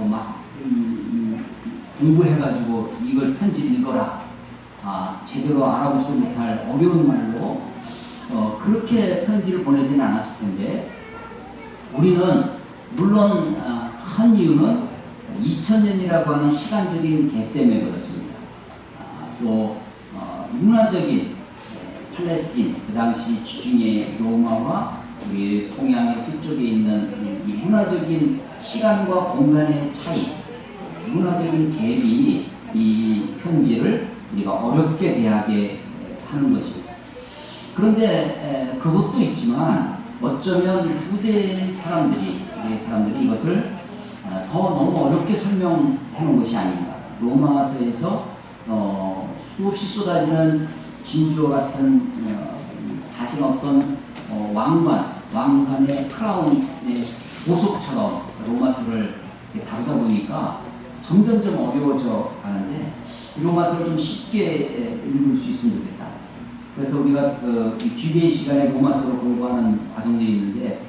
막 공부해가지고 이걸 편지 읽어라. 제대로 알아보지도 못할 어려운 말로 그렇게 편지를 보내지는 않았을 텐데 우리는 물론 한 이유는 2000년이라고 하는 시간적인 갭 때문에 그렇습니다. 또 문화적인 팔레스틴, 그 당시 지중해 로마와 우리 동양의 북쪽에 있는 이 문화적인 시간과 공간의 차이, 문화적인 갭이 이 편지를 우리가 어렵게 대하게 하는 거죠. 그런데 그것도 있지만 어쩌면 후대 사람들이 이것을 더 너무 어렵게 설명해 놓은 것이 아닌가. 로마서에서 수없이 쏟아지는 진주와 같은 사실 어떤 왕관의 크라운의 보석처럼 로마서를 다루다 보니까 점점점 어려워져 가는데 이 로마서를 좀 쉽게 읽을 수 있으면 좋겠다. 그래서 우리가 뒤에 시간에 로마서를 공부하는 과정이 있는데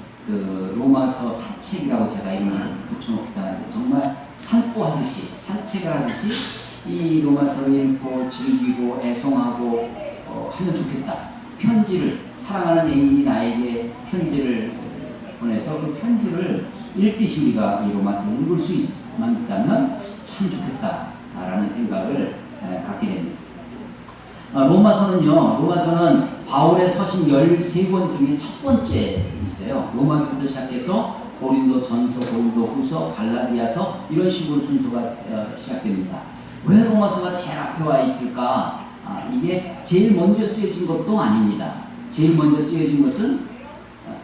로마서 산책이라고 제가 이름을 붙여놓기도 하는데 정말 산보하듯이 산책을 하듯이 이 로마서를 읽고 즐기고 애송하고 하면 좋겠다. 편지를 사랑하는 애인이 나에게 편지를 보내서 그 편지를 읽듯이 우리가 이 로마서를 읽을 수 있다면 참 좋겠다라는 생각을 갖게 됩니다. 로마서는 바울의 서신 13권 중에 첫 번째 있어요. 로마서부터 시작해서 고린도 전서, 고린도 후서, 갈라디아서 이런 식으로 순서가 시작됩니다. 왜 로마서가 제일 앞에 와 있을까? 이게 제일 먼저 쓰여진 것도 아닙니다. 제일 먼저 쓰여진 것은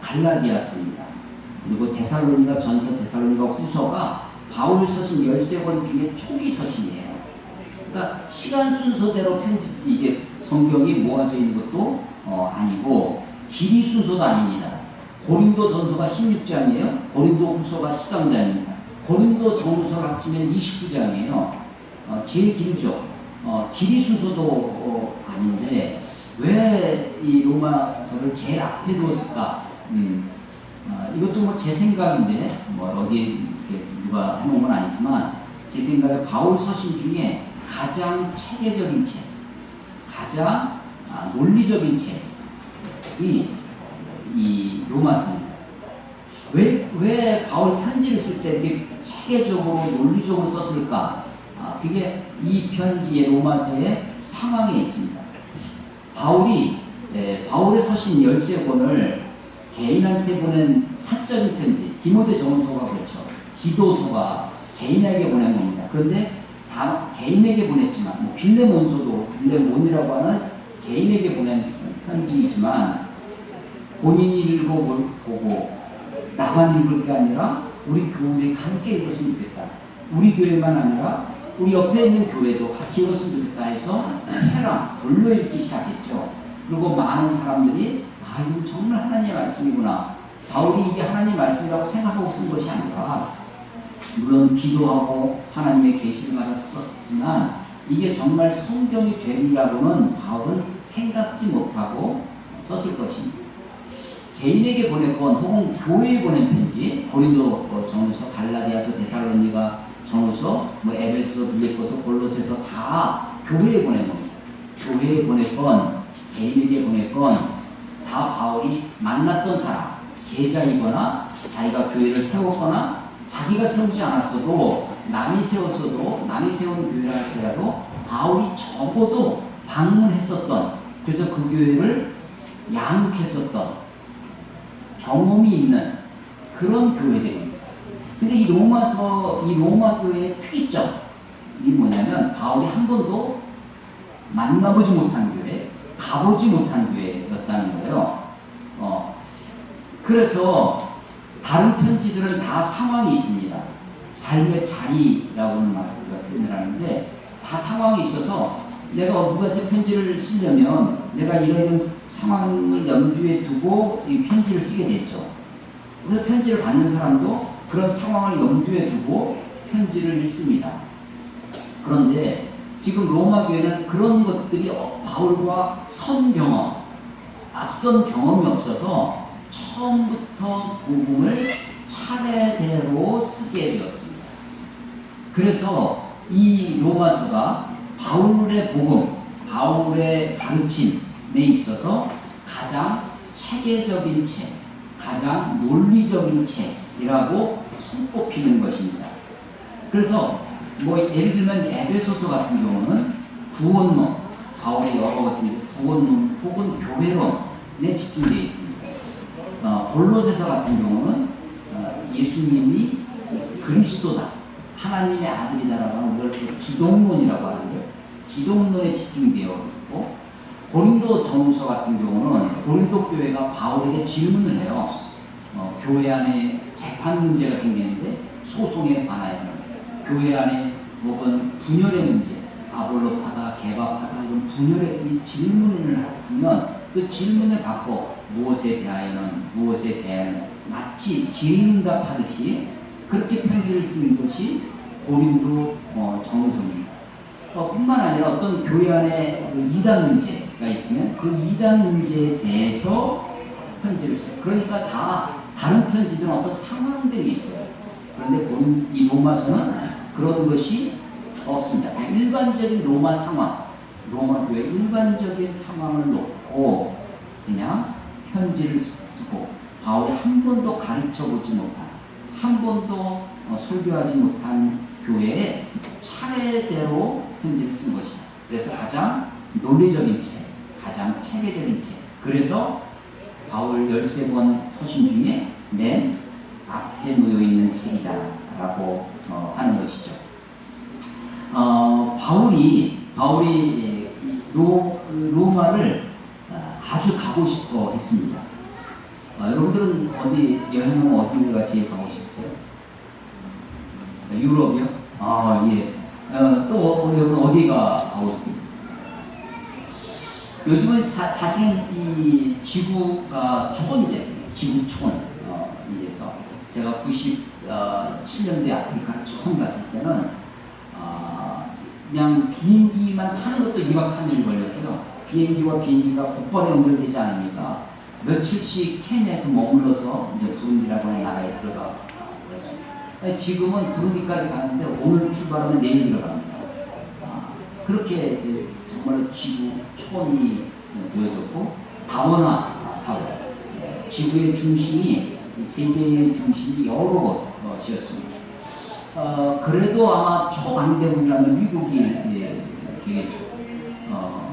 갈라디아서입니다. 그리고 데살로니가 전서, 데살로니가 후서가 바울 서신 13권 중에 초기 서신이에요. 그러니까 시간 순서대로 이게 성경이 모아져 있는 것도 아니고 길이 순서도 아닙니다. 고린도 전서가 16장이에요. 고린도 후서가 13장입니다. 고린도 전후서를 합치면 29장이에요. 제일 길죠. 길이 순서도 아닌데 왜 이 로마서를 제일 앞에 두었을까? 이것도 뭐 제 생각인데 어디에 누가 해놓은 건 아니지만 제 생각에 바울 서신 중에 가장 체계적인 책, 가장 논리적인 책이 이 로마서입니다. 왜 바울 편지를 쓸 때 이렇게 체계적으로 논리적으로 썼을까? 그게 이 편지의 로마서의 상황에 있습니다. 바울의 서신 13권을 개인한테 보낸 사적인 편지, 디모데 전서가 그렇죠. 기도서가 개인에게 보낸 겁니다. 그런데 다 개인에게 보냈지만, 빌레몬이라고 하는 개인에게 보낸 편지이지만, 본인이 읽어보고, 나만 읽을 게 아니라, 우리 교우들이 함께 읽었으면 좋겠다. 우리 교회만 아니라, 우리 옆에 있는 교회도 같이 읽었으면 좋겠다 해서, 별로 읽기 시작했죠. 그리고 많은 사람들이, 이건 정말 하나님의 말씀이구나. 바울이 이게 하나님의 말씀이라고 생각하고 쓴 것이 아니라, 물론 기도하고 하나님의 계시를 받았었지만 이게 정말 성경이 되리라고는 바울은 생각지 못하고 썼을 것입니다. 개인에게 보냈건 혹은 교회에 보낸 편지, 고린도 전후서, 갈라디아서, 데살로니가 전후서, 에베소서, 빌립보서, 골로새서 다 교회에 보낸 겁니다. 교회에 보냈건 개인에게 보냈건 다 바울이 만났던 사람, 제자이거나 자기가 교회를 세웠거나 자기가 세우지 않았어도 남이 세웠어도 남이 세운 교회라 할지라도 바울이 적어도 방문했었던, 그래서 그 교회를 양육했었던 경험이 있는 그런 교회들입니다. 근데 이 로마 교회의 특이점이 뭐냐면 바울이 한 번도 만나보지 못한 교회, 가보지 못한 교회였다는 거예요. 그래서 다른 편지들은 다 상황이 있습니다. 삶의 자리라고는 표현을 하는데 다 상황이 있어서 내가 누구한테 편지를 쓰려면 내가 이런 상황을 염두에 두고 이 편지를 쓰게 되죠. 그래서 편지를 받는 사람도 그런 상황을 염두에 두고 편지를 읽습니다. 그런데 지금 로마 교회는 그런 것들이 바울과 선경험, 앞선 경험이 없어서 처음부터 복음을 차례대로 쓰게 되었습니다. 그래서 이 로마서가 바울의 복음, 바울의 가르침에 있어서 가장 체계적인 책, 가장 논리적인 책이라고 손꼽히는 것입니다. 그래서 뭐 예를 들면 에베소서 같은 경우는 구원론, 바울의 여러 가지 구원론 혹은 교회론에 집중되어 있습니다. 골로새서 같은 경우는 예수님이 그리스도다, 하나님의 아들이다라고 하는 걸 기독론이라고 하는데 기독론에 집중되어 있고, 고린도 전후서 같은 경우는 고린도 교회가 바울에게 질문을 해요. 교회 안에 재판 문제가 생기는데 소송에 관하여는 교회 안에 혹은 분열의 문제, 아볼로파다, 개바파다 이런 분열의 이 질문을 하면 그 질문을 받고 무엇에 대하여는 마치 질의응답하듯이 그렇게 편지를 쓰는 것이 고린도 전후서입니다. 뿐만 아니라 어떤 교회 안에 그 이단 문제가 있으면 그 이단 문제에 대해서 편지를 써요. 그러니까 다 다른 편지들은 어떤 상황들이 있어요. 그런데 이 로마서는 그런 것이 없습니다. 그냥 일반적인 로마 상황, 로마 교회 일반적인 상황을 놓고 그냥 편지를 쓰고, 바울이 한 번도 가르쳐보지 못한, 한 번도 설교하지 못한 교회에 차례대로 편지를 쓴 것이다. 그래서 가장 논리적인 책, 가장 체계적인 책. 그래서 바울 13권 서신 중에 맨 앞에 놓여있는 책이다 라고 하는 것이죠. 바울이 로마를 아주 가고 싶어 했습니다. 여러분들은 어디 여행하면 어디가 제일 가고 싶으세요? 유럽이요? 예. 또 여러분 어디가 가고 싶습니까? 요즘은 사실은 이 지구가 초원이 됐습니다. 지구 초원이 돼서 제가 97년도에 아프리카를 처음 갔을 때는 그냥 비행기만 타는 것도 2박 3일 걸렸고요. 비행기와 비행기가 곧바로 연결되지 않으니까 며칠씩 케냐에서 머물러서 이제 부룬디라고 하는 나라에 들어가고 그랬습니다. 지금은 부룬디까지 가는데 오늘 출발하면 내일 들어갑니다. 그렇게 정말 지구 초원이 되어졌고, 다원화 사회, 지구의 중심이, 세계의 중심이 여러 곳이었습니다. 그래도 아마 초강대국이라면 미국이 되겠죠.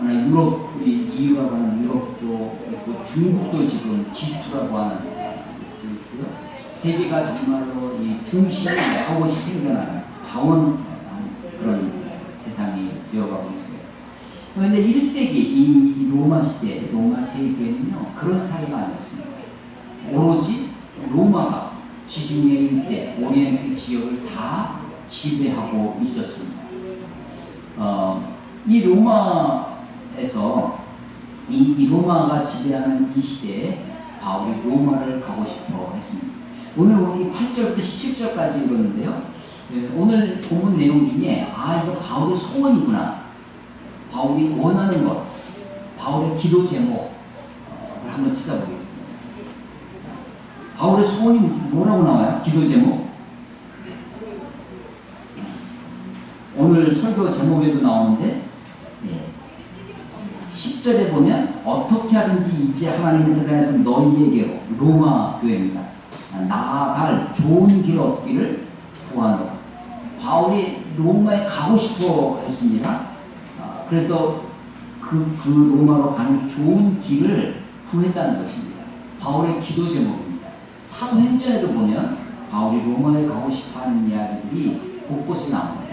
유럽, EU라고 하는 유럽도 있고, 중국도 지금 G2라고 하는 것도 있고요. 세계가 정말로 이 중심이 여러 곳이 생겨나는 다원 그런 세상이 되어가고 있어요. 그런데 1세기 이 로마 시대, 로마 세계는요, 그런 사회가 아니었습니다. 오로지 로마가 지중해 일대, 오리엔트 지역을 다 지배하고 있었습니다. 이 로마에서 이 로마가 지배하는 이 시대에 바울이 로마를 가고 싶어 했습니다. 오늘 우리 8절부터 17절까지 읽었는데요. 오늘 본문 내용 중에 이거 바울의 소원이구나, 바울이 원하는 것, 바울의 기도 제목을 한번 찾아보겠습니다. 바울의 소원이 뭐라고 나와요? 기도 제목? 오늘 설교 제목에도 나오는데 10절에 보면 어떻게 하든지 이제 하나님의 뜻안에서 너희에게로, 로마 교회입니다, 나아갈 좋은 길 얻기를 구하노라. 바울이 로마에 가고 싶어 했습니다. 그래서 그 로마로 가는 좋은 길을 구했다는 것입니다. 바울의 기도 제목입니다. 사도행전에도 보면 바울이 로마에 가고 싶어하는 이야기들이 곳곳에 나옵니다.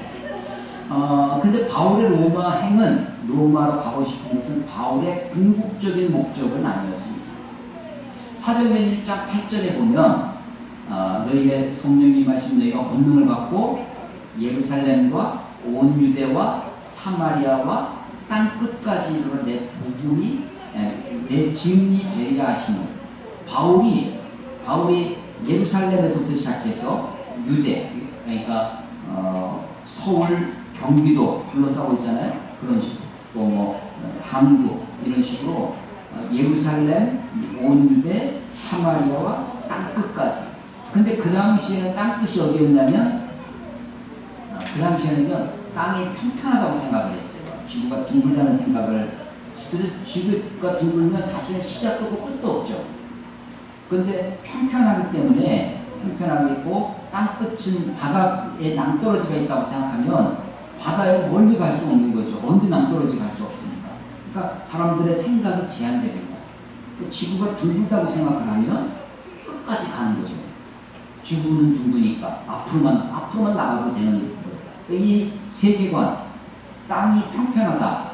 근데 바울의 로마 행은, 로마로 가고 싶은 것은 바울의 궁극적인 목적은 아니었습니다. 사도행전 1장 8절에 보면 너희의 성령이 임하시면 너희가 권능을 받고 예루살렘과 온 유대와 사마리아와 땅 끝까지 이르러 내 복음이, 내 증인이 되리라 하시는, 바울이 예루살렘에서부터 시작해서 유대, 그러니까 서울, 경기도 둘러싸고 있잖아요. 그런 식으로 또 한국 이런 식으로 예루살렘, 온 유대, 사마리아와 땅 끝까지. 근데 그 당시에는 땅 끝이 어디였냐면 그 당시에는요, 땅이 평평하다고 생각을 했어요. 지구가 둥글다는 생각을. 그래서 지구가 둥글면 사실은 시작도 없고 끝도 없죠. 근데 평평하기 때문에 평평하게 있고 땅끝은 바닥에 낭떠러지가 있다고 생각하면 바다에 멀리 갈 수 없는 거죠. 언제 낭떠러지 갈 수 없으니까. 그러니까 사람들의 생각이 제한됩니다. 지구가 둥글다고 생각을 하면 끝까지 가는 거죠. 지구는 둥그니까 앞으로만 나가도 되는 거예요. 이 세계관, 땅이 평평하다,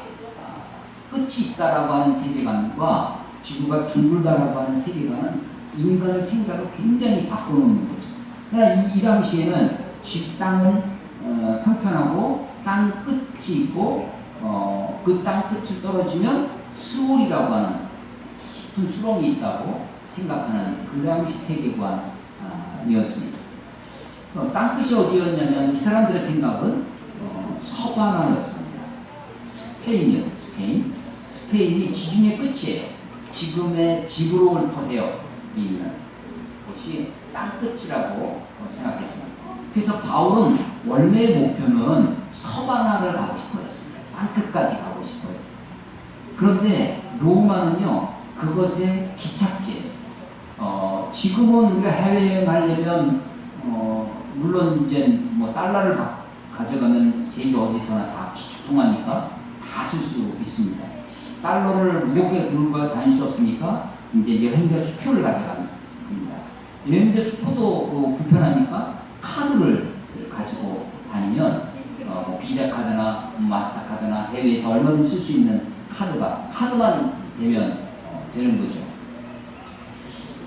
끝이 있다라고 하는 세계관과 지구가 둥글다라고 하는 세계관은 인간의 생각을 굉장히 바꿔놓는 거죠. 그러나 이 당시에는 땅은 평평하고 땅 끝이 있고 그 땅 끝을 떨어지면 스올이라고 하는 깊은 수렁이 있다고 생각하는 그 당시 세계관이었습니다. 땅끝이 어디였냐면 이 사람들의 생각은 서바나였습니다. 스페인이었어요. 스페인이 지중해 끝이에요. 지금의 지브롤터 해협이 있는 곳이 땅끝이라고 생각했습니다. 그래서 바울은 원래의 목표는 서바나를 가고 싶어 했습니다. 땅끝까지 가고 싶어 했어요. 그런데 로마는요, 그것의 기착지예요. 지금은 우리가 해외여행 하려면 물론 이제 뭐 달러를 가져가면 세계 어디서나 다 기축통화니까 다 쓸 수 있습니다. 달러를 무겁게 들고 다닐 수 없으니까 이제 여행자 수표를 가져가는 겁니다. 여행자 수표도 불편하니까 카드를 가지고 다니면 비자 카드나 마스터 카드나 해외에서 얼마든지 쓸 수 있는 카드만 되면 되는 거죠.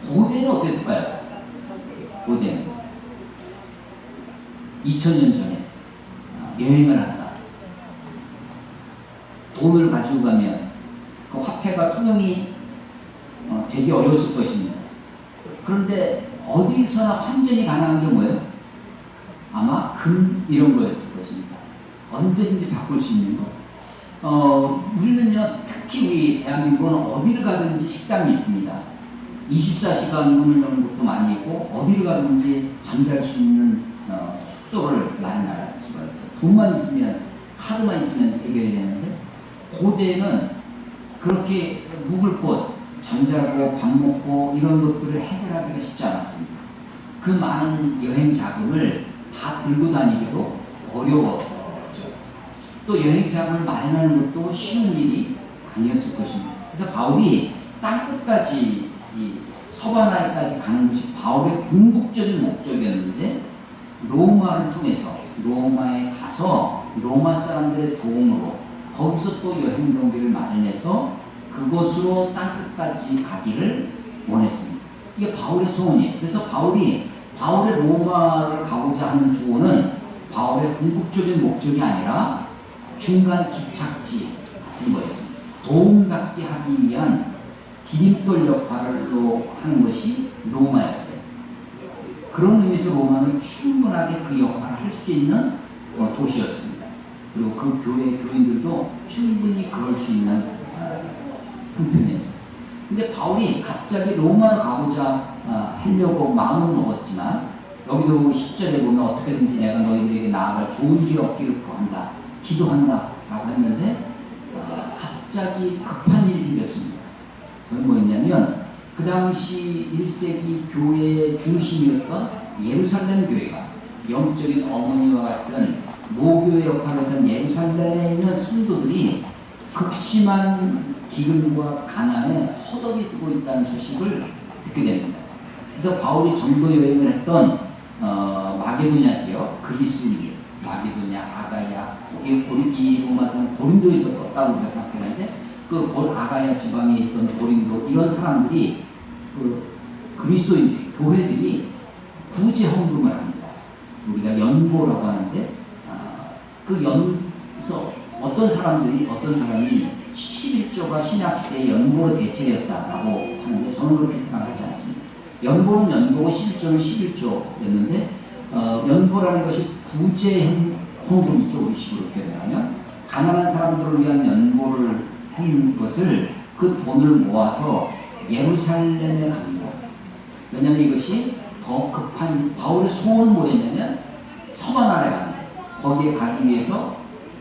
고대는 어땠을까요? 고대는 2000년 전에 여행을 한다. 돈을 가지고 가면 그 화폐가 통용이 되게 어려웠을 것입니다. 그런데 어디서나 환전이 가능한 게 뭐예요? 아마 금 이런 거였을 것입니다. 언제든지 바꿀 수 있는 거. 우리는요, 특히 우리 대한민국은 어디를 가든지 식당이 있습니다. 24시간 문을 여는 곳도 많이 있고 어디를 가든지 잠잘 수 있는 숙소를 마련할 수가 있어요. 돈만 있으면, 카드만 있으면 해결이 되는데 고대에는 그렇게 묵을 곳, 잠자고 밥 먹고 이런 것들을 해결하기가 쉽지 않았습니다. 그 많은 여행 자금을 다 들고 다니기도 어려웠죠. 또 여행 자금을 마련하는 것도 쉬운 일이 아니었을 것입니다. 그래서 바울이 땅끝까지 이 서바나에까지 가는 것이 바울의 궁극적인 목적이었는데 로마를 통해서 로마에 가서 로마 사람들의 도움으로 거기서 또 여행 경비를 마련해서 그곳으로 땅끝까지 가기를 원했습니다. 이게 바울의 소원이에요. 그래서 바울의 로마를 가고자 하는 소원은 바울의 궁극적인 목적이 아니라 중간 기착지 같은 거였습니다. 도움닫기 하기 위한 디딤돌 역할로 하는 것이 로마였어요. 그런 의미에서 로마는 충분하게 그 역할을 할 수 있는 도시였습니다. 그리고 그 교회 교인들도 충분히 그럴 수 있는 형편이었어요. 근데 바울이 갑자기 로마를 가고자 하려고 마음을 먹었지만 여기도 10절에 보면 어떻게든지 내가 너희들에게 나아갈 좋은 길 얻기를 구한다, 기도한다 라고 했는데 갑자기 급한 일이 생겼습니다. 그건 뭐였냐면 그 당시 1세기 교회의 중심이었던 예루살렘 교회가 영적인 어머니와 같은 모교의 역할을 했던 예루살렘에 있는 성도들이 극심한 기근과 가난에 허덕이고 있다는 소식을 듣게 됩니다. 그래서 바울이 전도 여행을 했던 마게도냐 지역, 그리스리, 마게도냐, 아가야, 이 로마서는 고린도에서 썼다고 우리가 생각했는데 그 아가야 지방에 있던 고린도 이런 사람들이 그 그리스도인 교회들이 구제 헌금을 합니다. 우리가 연보라고 하는데 그 연서 어떤 사람이 11조가 신약시대의 연보로 대체되었다라고 하는데 저는 그렇게 생각하지 않습니다. 연보는 연보고 11조는 11조였는데 연보라는 것이 구제 헌금이죠. 우리식으로 표현하면 가난한 사람들을 위한 연보를 한 것을 그 돈을 모아서 예루살렘에 갑니다. 왜냐하면 이것이 더 급한 바울의 소원은 뭐였냐면 서바나에 가는 거예요. 거기에 가기 위해서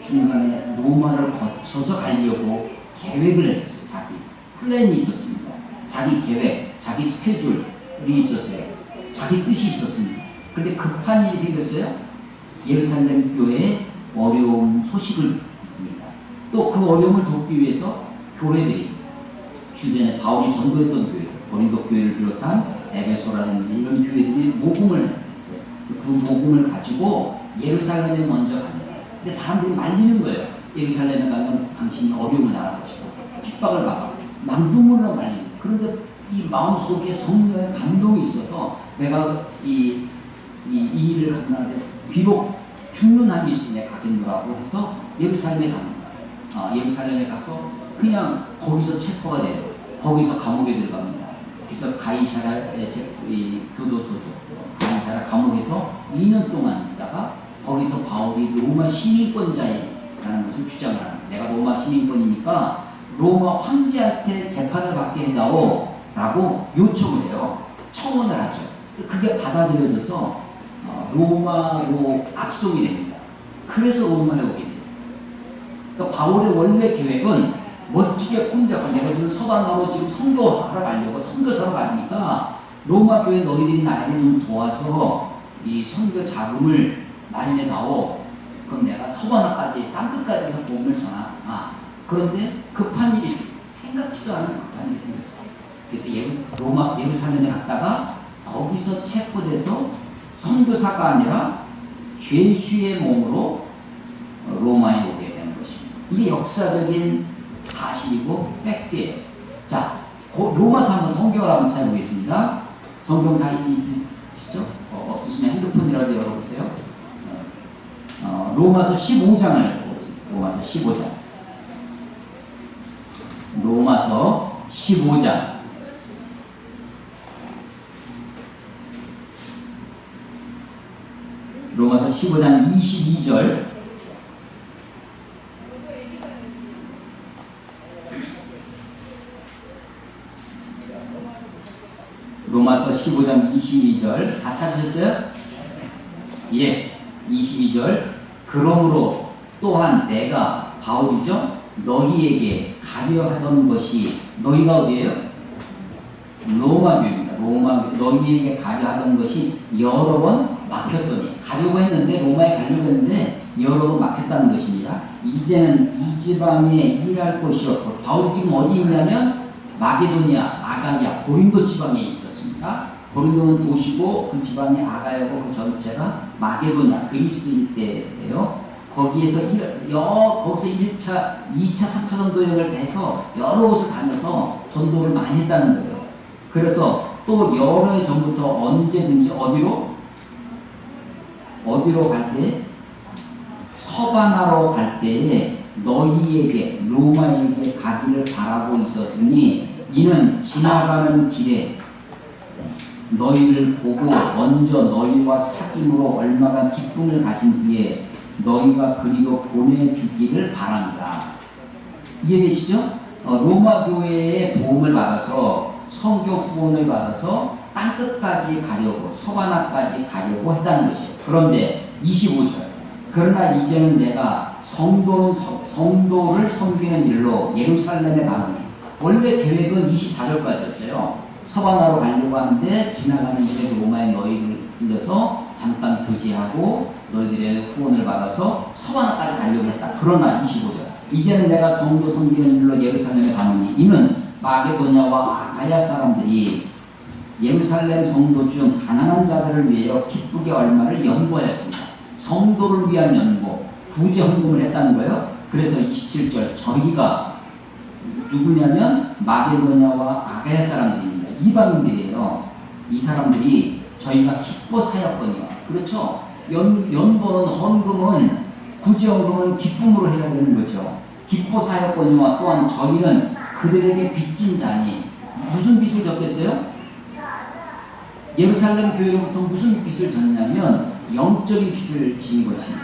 중간에 로마를 거쳐서 가려고 계획을 했었어요. 자기 플랜이 있었습니다. 자기 계획, 자기 스케줄이 있었어요. 자기 뜻이 있었습니다. 그런데 급한 일이 생겼어요. 예루살렘 교회에 어려운 소식을 듣습니다. 또 그 어려움을 돕기 위해서 교회들이 주변에 바울이 전도했던 교회, 고린도 교회를 비롯한 에베소라든지 이런 교회들이 모금을 했어요. 그래서 그 모금을 가지고 예루살렘에 먼저 갑니다. 근데 사람들이 말리는 거예요. 예루살렘에 가면 당신이 어려움을 당할 것이다. 핍박을 받아. 망둥으로 말리는. 그런데 이 마음속에 성령의 감동이 있어서 내가 이 일을 하고 나는데 비록 죽는 한이 있으니 가겠노라고 해서 예루살렘에 갑니다. 예루살렘에 가서 그냥 거기서 체포가 돼요. 거기서 감옥에 들어갑니다. 그래서 가이사라의 교도소죠. 가이사라 감옥에서 2년 동안 있다가 거기서 바울이 로마 시민권자라는 것을 주장을 합니다. 내가 로마 시민권이니까 로마 황제한테 재판을 받게 해다오 라고 요청을 해요. 청원을 하죠. 그게 받아들여져서 로마로 압송이 됩니다. 그래서 로마에 오게 돼요. 그러니까 바울의 원래 계획은 멋지게 혼자 내가 지금 서방하고 지금 선교하러 가려고 선교사로 가니까 로마 교회 너희들이 나를 좀 도와서 이 선교 자금을 마련해 다오. 그럼 내가 서바나까지 땅끝까지 가서 복음을 전하. 그런데 급한 일이 생각지도 않은 급한 일이 생겼어요. 그래서 예루살렘에 갔다가 거기서 체포돼서 선교사가 아니라 죄수의 몸으로 로마에 오게 되는 것입니다. 이게 역사적인 사실이고 팩트예요. 자, 로마서 한번 성경을 한번 찾아보겠습니다. 성경 다 있으시죠? 없으시면 핸드폰이라도 열어보세요. 로마서 15장을 보겠습니다. 로마서 15장. 로마서 15장. 로마서 15장 22절. 로마서 15장 22절 다 찾으셨어요? 예, 22절. 그러므로 또한 내가 바울이죠. 너희에게 가려 하던 것이 너희가 어디예요? 로마 교회입니다. 너희에게 가려 하던 것이 여러 번 막혔더니 가려고 했는데 로마에 가려고 했는데 여러 번 막혔다는 것입니다. 이제는 이 지방에 일할 곳이 없고 바울이 지금 어디 있냐면 마게도니아, 아가야, 고린도 지방에 있었습니다. 고린도는 도시고 그 지방의 아가야고 그 전체가 마게도니아, 그리스 일대예요. 거기서 1차, 2차, 3차 전도 여행을 해서 여러 곳을 다녀서 전도를 많이 했다는 거예요. 그래서 또 여러 해 전부터 언제든지 어디로 갈 때? 서바나로 갈 때에 너희에게 로마에게 가기를 바라고 있었으니 이는 지나가는 길에 너희를 보고 먼저 너희와 사귐으로 얼마나 기쁨을 가진 뒤에 너희가 그리로 보내주기를 바랍니다. 이해되시죠? 로마 교회의 도움을 받아서 선교 후원을 받아서 땅끝까지 가려고 서바나까지 가려고 했다는 것이에요. 그런데 25절. 그러나 이제는 내가 성도를 섬기는 일로 예루살렘에 가노니 원래 계획은 24절까지였어요. 서바나로 가려고 하는데 지나가는 길에 로마에 너희를 들려서 잠깐 교제하고 너희들의 후원을 받아서 서바나까지 가려고 했다. 그러나 25절. 이제는 내가 성도 섬기는 일로 예루살렘에 가노니 이는 마게도냐와 아가야 사람들이 예루살렘 성도 중 가난한 자들을 위하여 기쁘게 얼마를 연보하였습니다. 성도를 위한 연보, 구제 헌금을 했다는 거예요. 그래서 27절 저희가 누구냐면 마게도냐와 아가야 사람들입니다. 이방인들이에요. 이 사람들이 저희가 기뻐 사였거니와 그렇죠. 연보는 헌금은 구제 헌금은 기쁨으로 해야 되는 거죠. 기뻐 사였거니와 또한 저희는 그들에게 빚진 자니 무슨 빚을 졌겠어요? 예루살렘 교회로부터 무슨 빚을 졌냐면 영적인 빚을 진 것입니다.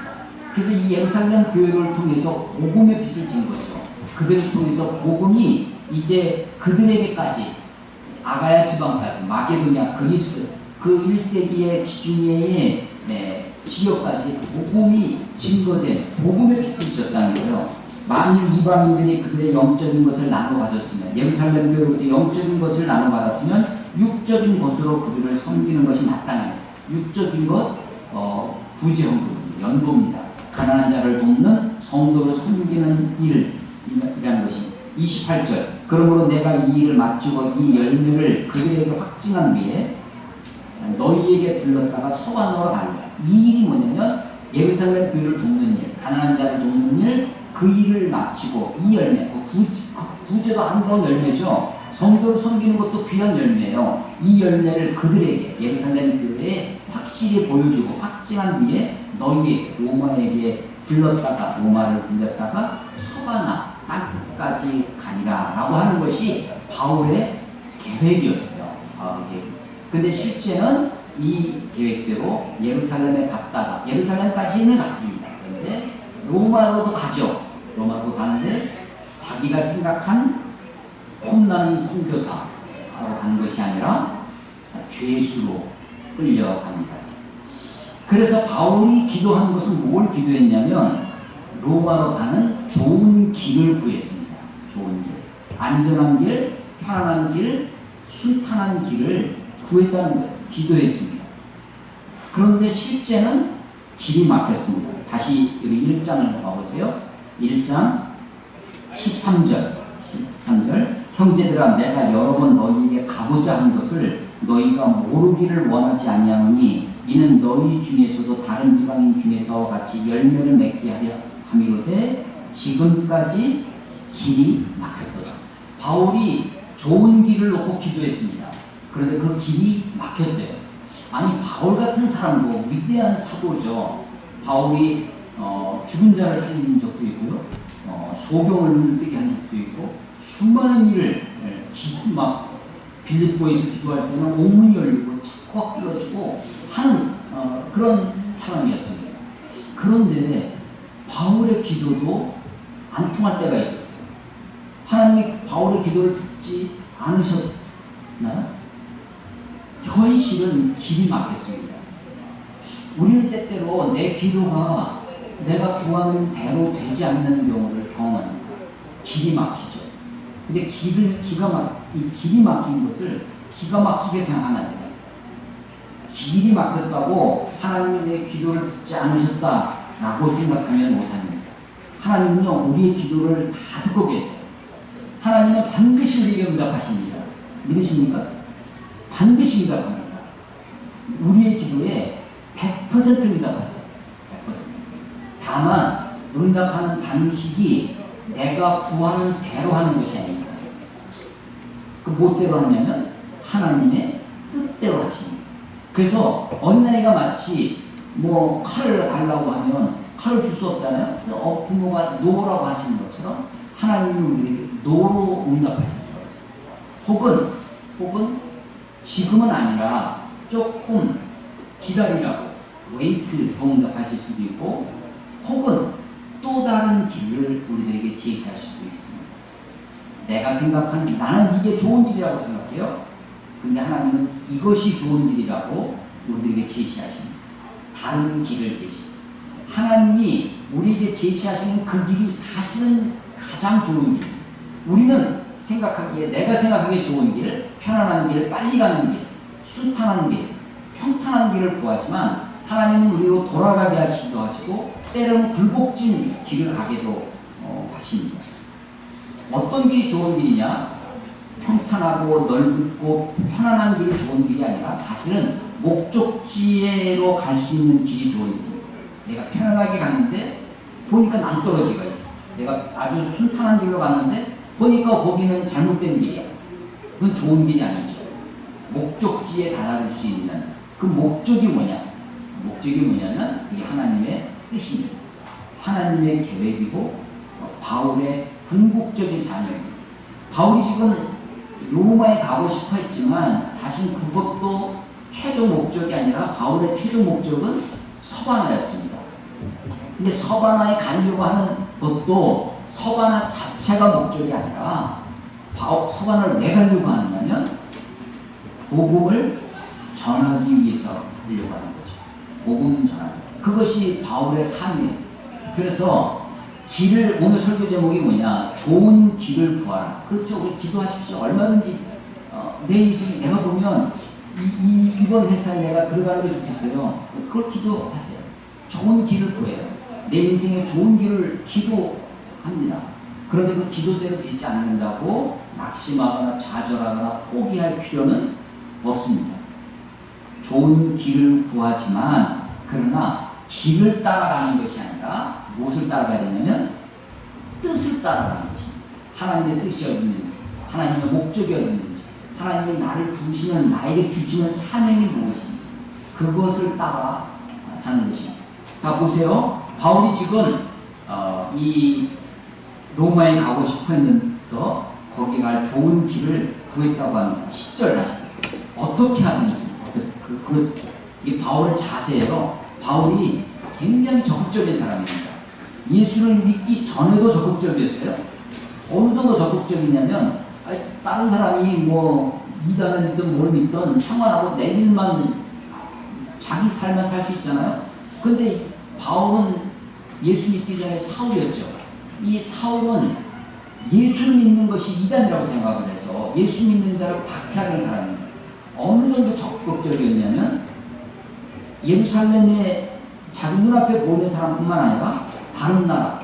그래서 이 예루살렘 교회를 통해서 복음의 빚을 진 거죠. 그들을 통해서 복음이 이제 그들에게까지 아가야 지방까지 마게도냐 그리스 그 1세기의 지중해의 지역까지 복음이 증거된 복음의 빛이었다는 거예요. 만일 이방인들이 그들의 영적인 것을 나눠 가졌으면, 예루살렘 교회로부터 영적인 것을 나눠 받았으면 육적인 것으로 그들을 섬기는 것이 마땅해요. 육적인 것, 부재헌금, 연보입니다. 가난한 자를 돕는 성도를 섬기는 일이라는 것이 28절. 그러므로 내가 이 일을 마치고 이 열매를 그들에게 확증한 뒤에 너희에게 들렀다가 서반으로 가리라. 이 일이 뭐냐면 예루살렘 교회를 돕는 일, 가난한 자를 돕는 일, 그 일을 마치고 이 열매, 부제도 아름다운 열매죠. 성도를 섬기는 것도 귀한 열매예요. 이 열매를 그들에게 예루살렘 교회에 확실히 보여주고 확증한 뒤에 너희 로마에게 들렀다가 로마를 들렸다가 서바나 땅 끝까지 가니라 라고 하는 것이 바울의 계획이었어요. 바울의 계획. 근데 실제는 이 계획대로 예루살렘에 갔다가 예루살렘까지는 갔습니다. 그런데 로마로도 가죠. 로마로 가는데 자기가 생각한 폼나는 선교사로 간 것이 아니라 죄수로 끌려갑니다. 그래서 바울이 기도한 것은 뭘 기도했냐면 로마로 가는 좋은 길을 구했습니다. 좋은 길, 안전한 길, 편안한 길, 순탄한 길을 구했다는 거예요. 기도했습니다. 그런데 실제는 길이 막혔습니다. 다시 여기 1장을 봐보세요. 1장 13절 형제들아 내가 여러 번 너희에게 가고자 한 것을 너희가 모르기를 원하지 아니하노니 이는 너희 중에서도 다른 이방인 중에서 같이 열매를 맺게 하려 함이로되 지금까지 길이 막혔도다. 바울이 좋은 길을 놓고 기도했습니다. 그런데 그 길이 막혔어요. 아니 바울 같은 사람도 위대한 사도죠. 바울이 죽은 자를 살린 적도 있고요. 소경을 눈을 뜨게 한 적도 있고 수많은 일을 막 빌립보에서 기도할 때는 옥문이 열리고 착과 흘러지고 하는 그런 사람이었습니다. 그런데 바울의 기도도 안 통할 때가 있었어요. 하나님이 바울의 기도를 듣지 않으셨나요? 현실은 길이 막혔습니다. 우리는 때때로 내 기도가 내가 구하는 대로 되지 않는 경우를 경험합니다. 길이 막히죠. 근데 이 길이 막힌 것을 기가 막히게 생각하면 안 돼요. 길이 막혔다고 하나님이 내 기도를 듣지 않으셨다라고 생각하면 오산입니다. 하나님은요, 우리의 기도를 다 듣고 계세요. 하나님은 반드시 우리에게 응답하십니다. 믿으십니까? 반드시 응답합니다. 우리의 기도에 100% 응답하세요. 100%. 다만 응답하는 방식이 내가 구하는 대로 하는 것이 아닙니다. 그 무엇대로 하냐면 하나님의 뜻대로 하십니다. 그래서 어린아이가 마치 뭐 칼을 달라고 하면 칼을 줄 수 없잖아요. 부모가 노라고 하시는 것처럼 하나님은 우리에게 노로 응답하실 수가 있어요. 혹은 지금은 아니라 조금 기다리라고 웨이트 응답하실 수도 있고 혹은 또 다른 길을 우리들에게 제시할 수도 있습니다. 내가 생각하는 나는 이게 좋은 길이라고 생각해요. 근데 하나님은 이것이 좋은 길이라고 우리들에게 제시하십니다. 다른 길을 제시. 하나님이 우리에게 제시하시는 그 길이 사실은 가장 좋은 길. 우리는 생각하기에 내가 생각하기에 좋은 길, 편안한 길, 빨리 가는 길, 순탄한 길, 평탄한 길을 구하지만 하나님은 우리로 돌아가게 하시기도 하시고 때로는 굴곡진 길을 가게도 하십니다. 어떤 길이 좋은 길이냐? 평탄하고 넓고 편안한 길이 좋은 길이 아니라 사실은 목적지로 갈 수 있는 길이 좋은 길. 내가 편안하게 갔는데 보니까 낭떠러지가 있어. 내가 아주 순탄한 길로 갔는데 보니까 거기는 잘못된 길이야. 그건 좋은 길이 아니죠. 목적지에 달할 수 있는 그 목적이 뭐냐? 목적이 뭐냐면 그게 하나님의 뜻입니다. 하나님의 계획이고 바울의 궁극적인 사명입니다. 바울이 지금 로마에 가고 싶어 했지만 사실 그것도 최종 목적이 아니라 바울의 최종 목적은 서바나였습니다. 근데 서바나에 가려고 하는 것도 서바나 자체가 목적이 아니라 서바나를 왜 가려고 하느냐면 복음을 전하기 위해서 하려고 하는 거죠. 복음 전하기. 그것이 바울의 삶이에요. 그래서 길을, 오늘 설교 제목이 뭐냐? 좋은 길을 구하라. 그렇죠. 우리 기도하십시오. 얼마든지 내 인생, 내가 보면 이번 회사에 내가 들어가는 게 좋겠어요. 그걸 기도하세요. 좋은 길을 구해요. 내 인생에 좋은 길을 기도합니다. 그런데 그 기도대로 되지 않는다고 낙심하거나 좌절하거나 포기할 필요는 없습니다. 좋은 길을 구하지만, 그러나 길을 따라가는 것이 아니라 무엇을 따라가야 되냐면 뜻을 따라가는 거죠. 하나님의 뜻이 어디 있는지, 하나님의 목적이 어디 있는지, 하나님이 나를 부르시는, 나에게 주시는 사명이 무엇인지, 그것을 따라 사는 것입니다. 자, 보세요. 바울이 지금 이 로마에 가고 싶어 했면서 거기 갈 좋은 길을 구했다고 합니다. 10절 다시 보세요. 어떻게 하든지. 이 바울의 자세예요. 바울이 굉장히 적극적인 사람입니다. 예수를 믿기 전에도 적극적이었어요. 어느 정도 적극적이냐면, 다른 사람이 뭐 이단을 믿든 뭘 믿든 상관하고 내 일만, 자기 삶만 살 수 있잖아요. 근데 바울은 예수 믿기 전에 사울이었죠. 이 사울은 예수를 믿는 것이 이단이라고 생각을 해서 예수 믿는 자를 박해하는 사람입니다. 어느 정도 적극적이었냐면, 예루살렘에 자기 눈앞에 보이는 사람뿐만 아니라 다른 나라,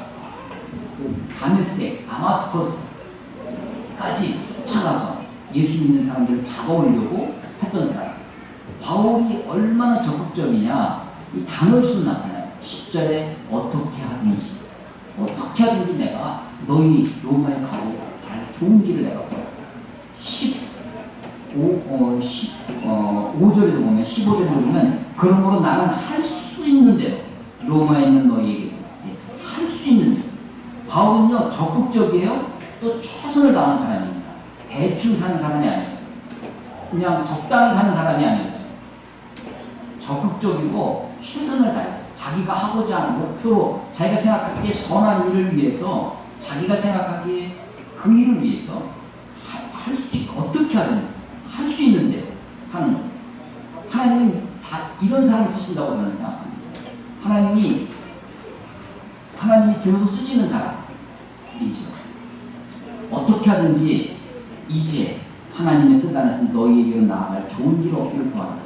다메섹, 다마스커스까지 쫓아가서 예수 믿는 사람들을 잡아오려고 했던 사람. 바울이 얼마나 적극적이냐, 이 단어에서도 나타나요. 10절에 어떻게 하든지 내가 너희 로마에 가고 좋은 길을 내가 보라. 5절에도 보면, 15절에도 보면, 그러므로 나는 할 수 있는 대로 로마에 있는 너희에게 할 수 있는 대로. 바울은요 적극적이에요. 또 최선을 다하는 사람입니다. 대충 사는 사람이 아니었어요. 그냥 적당히 사는 사람이 아니었어요. 적극적이고 최선을 다했어요. 자기가 하고자 하는 목표로, 자기가 생각하기에 선한 일을 위해서, 자기가 생각하기에 그 일을 위해서 할 수 있고, 어떻게 하든지 할 수 있는 대로 사는 거예요. 하나님은 이런 사람을 쓰신다고 저는 생각합니다. 하나님이 들어서 쓰시는 사람이죠. 어떻게 하든지 이제 하나님의 뜻 안에서 너희에게로 나아갈 좋은 길 없기를 구하라.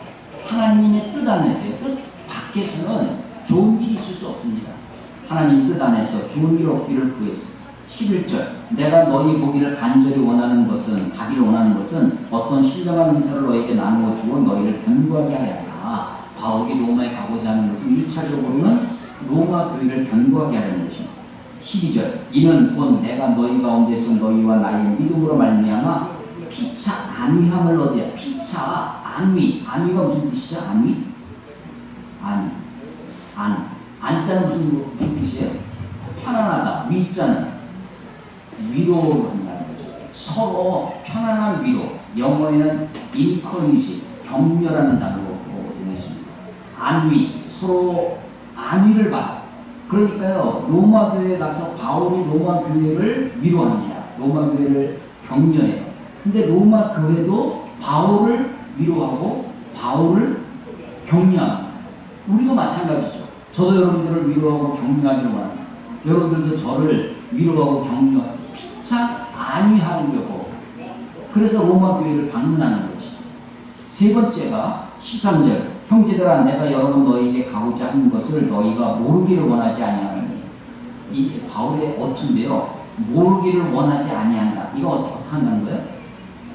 하나님의 뜻 안에서요. 뜻 밖에서는 좋은 길이 있을 수 없습니다. 하나님 뜻 안에서 좋은 길 없기를 구했어요. 11절, 내가 너희 보기를 간절히 원하는 것은, 가기를 원하는 것은 어떤 신령한 은사를 너희에게 나누어 주어 너희를 견고하게 하려 하라. 바울이 로마에 가고자 하는 것은 1차적으로는 로마 교회를 견고하게 하려는 것입니다. 12절, 이는 곧 내가 너희 가운데서 너희와 나의 믿음으로 말미암아 피차 안위함을 얻어야. 피차 안위가 무슨 뜻이죠? 안자는 무슨 뜻이에요? 편안하다. 위자는 위로로 한다는 거죠. 서로 편안한 위로. 영어에는 encourage, 격려라는 단어로 되어 있습니다. 안위, 서로 안위를 받아. 그러니까요, 로마 교회에 가서 바울이 로마 교회를 위로합니다. 로마 교회를 격려해요. 근데 로마 교회도 바울을 위로하고 바울을 격려합니다. 우리도 마찬가지죠. 저도 여러분들을 위로하고 격려하기를 원합니다. 여러분들도 저를 위로하고 격려하고 피차 안위하려고. 그래서 로마 교회를 방문하는 것이죠. 세 번째가 13절, 형제들아 내가 여러 번 너희에게 가고자 하는 것을 너희가 모르기를 원하지 아니하노니. 이게 바울의 어투인데요. 모르기를 원하지 아니한다. 이거 어떻게 한다는 거예요?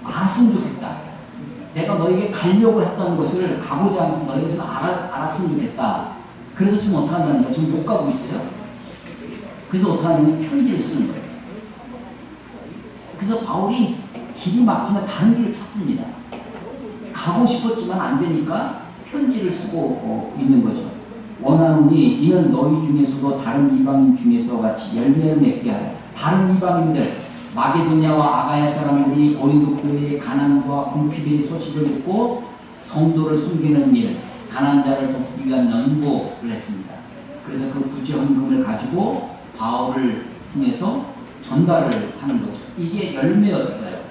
알았으면 좋겠다. 내가 너희에게 가려고 했던 것을 가고자 하면서 너희가 좀 알았으면 좋겠다. 그래서 지금 어떻게 한다는 거예요? 지금 못 가고 있어요. 그래서 어떻게 하냐면 편지를 쓰는 거예요. 그래서 바울이 길이 막히면 다른 길을 찾습니다. 가고 싶었지만 안 되니까 편지를 쓰고 있는 거죠. 원하노니 이는 너희 중에서도 다른 이방인 중에서 같이 열매를 맺게 하라. 다른 이방인들, 마게도냐와 아가야 사람들이 고린도 교회의 가난과 궁핍의 소식을 듣고 성도를 섬기는 일, 가난한 자를 돕기 위한 연구를 했습니다. 그래서 그 부지 헌금을 가지고 바울을 통해서 전달을 하는 거죠. 이게 열매였어요.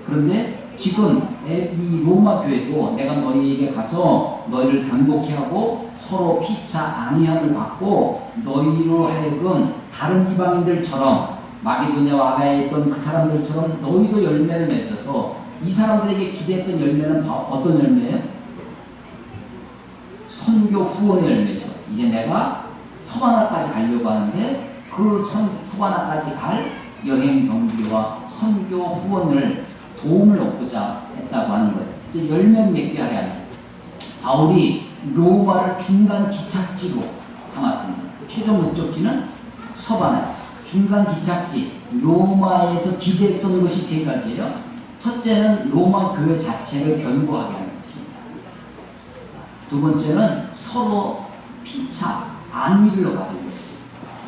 그런데 지금 이 로마 교회도 내가 너희에게 가서 너희를 견고케 하고 서로 피차 안위함을 받고 너희로 하여금 다른 이방인들처럼 마게도냐와 아가야에 있던 그 사람들처럼 너희도 열매를 맺어서 이 사람들에게 기대했던 열매는 어떤 열매예요? 선교 후원의 열매죠. 이제 내가 서바나까지 가려고 하는데 그 서바나까지 갈 여행 경비와 선교 후원을 도움을 얻고자 했다고 하는 거예요. 그래서 열매를 맺게 하려 합니다. 바울이 로마를 중간 기착지로 삼았습니다. 최종 목적지는 서바나, 중간 기착지, 로마에서 기대했던 것이 세 가지예요. 첫째는 로마 교회 자체를 견고하게 하는 것입니다. 두 번째는 서로 피차, 안위를 얻어가는 것입니다.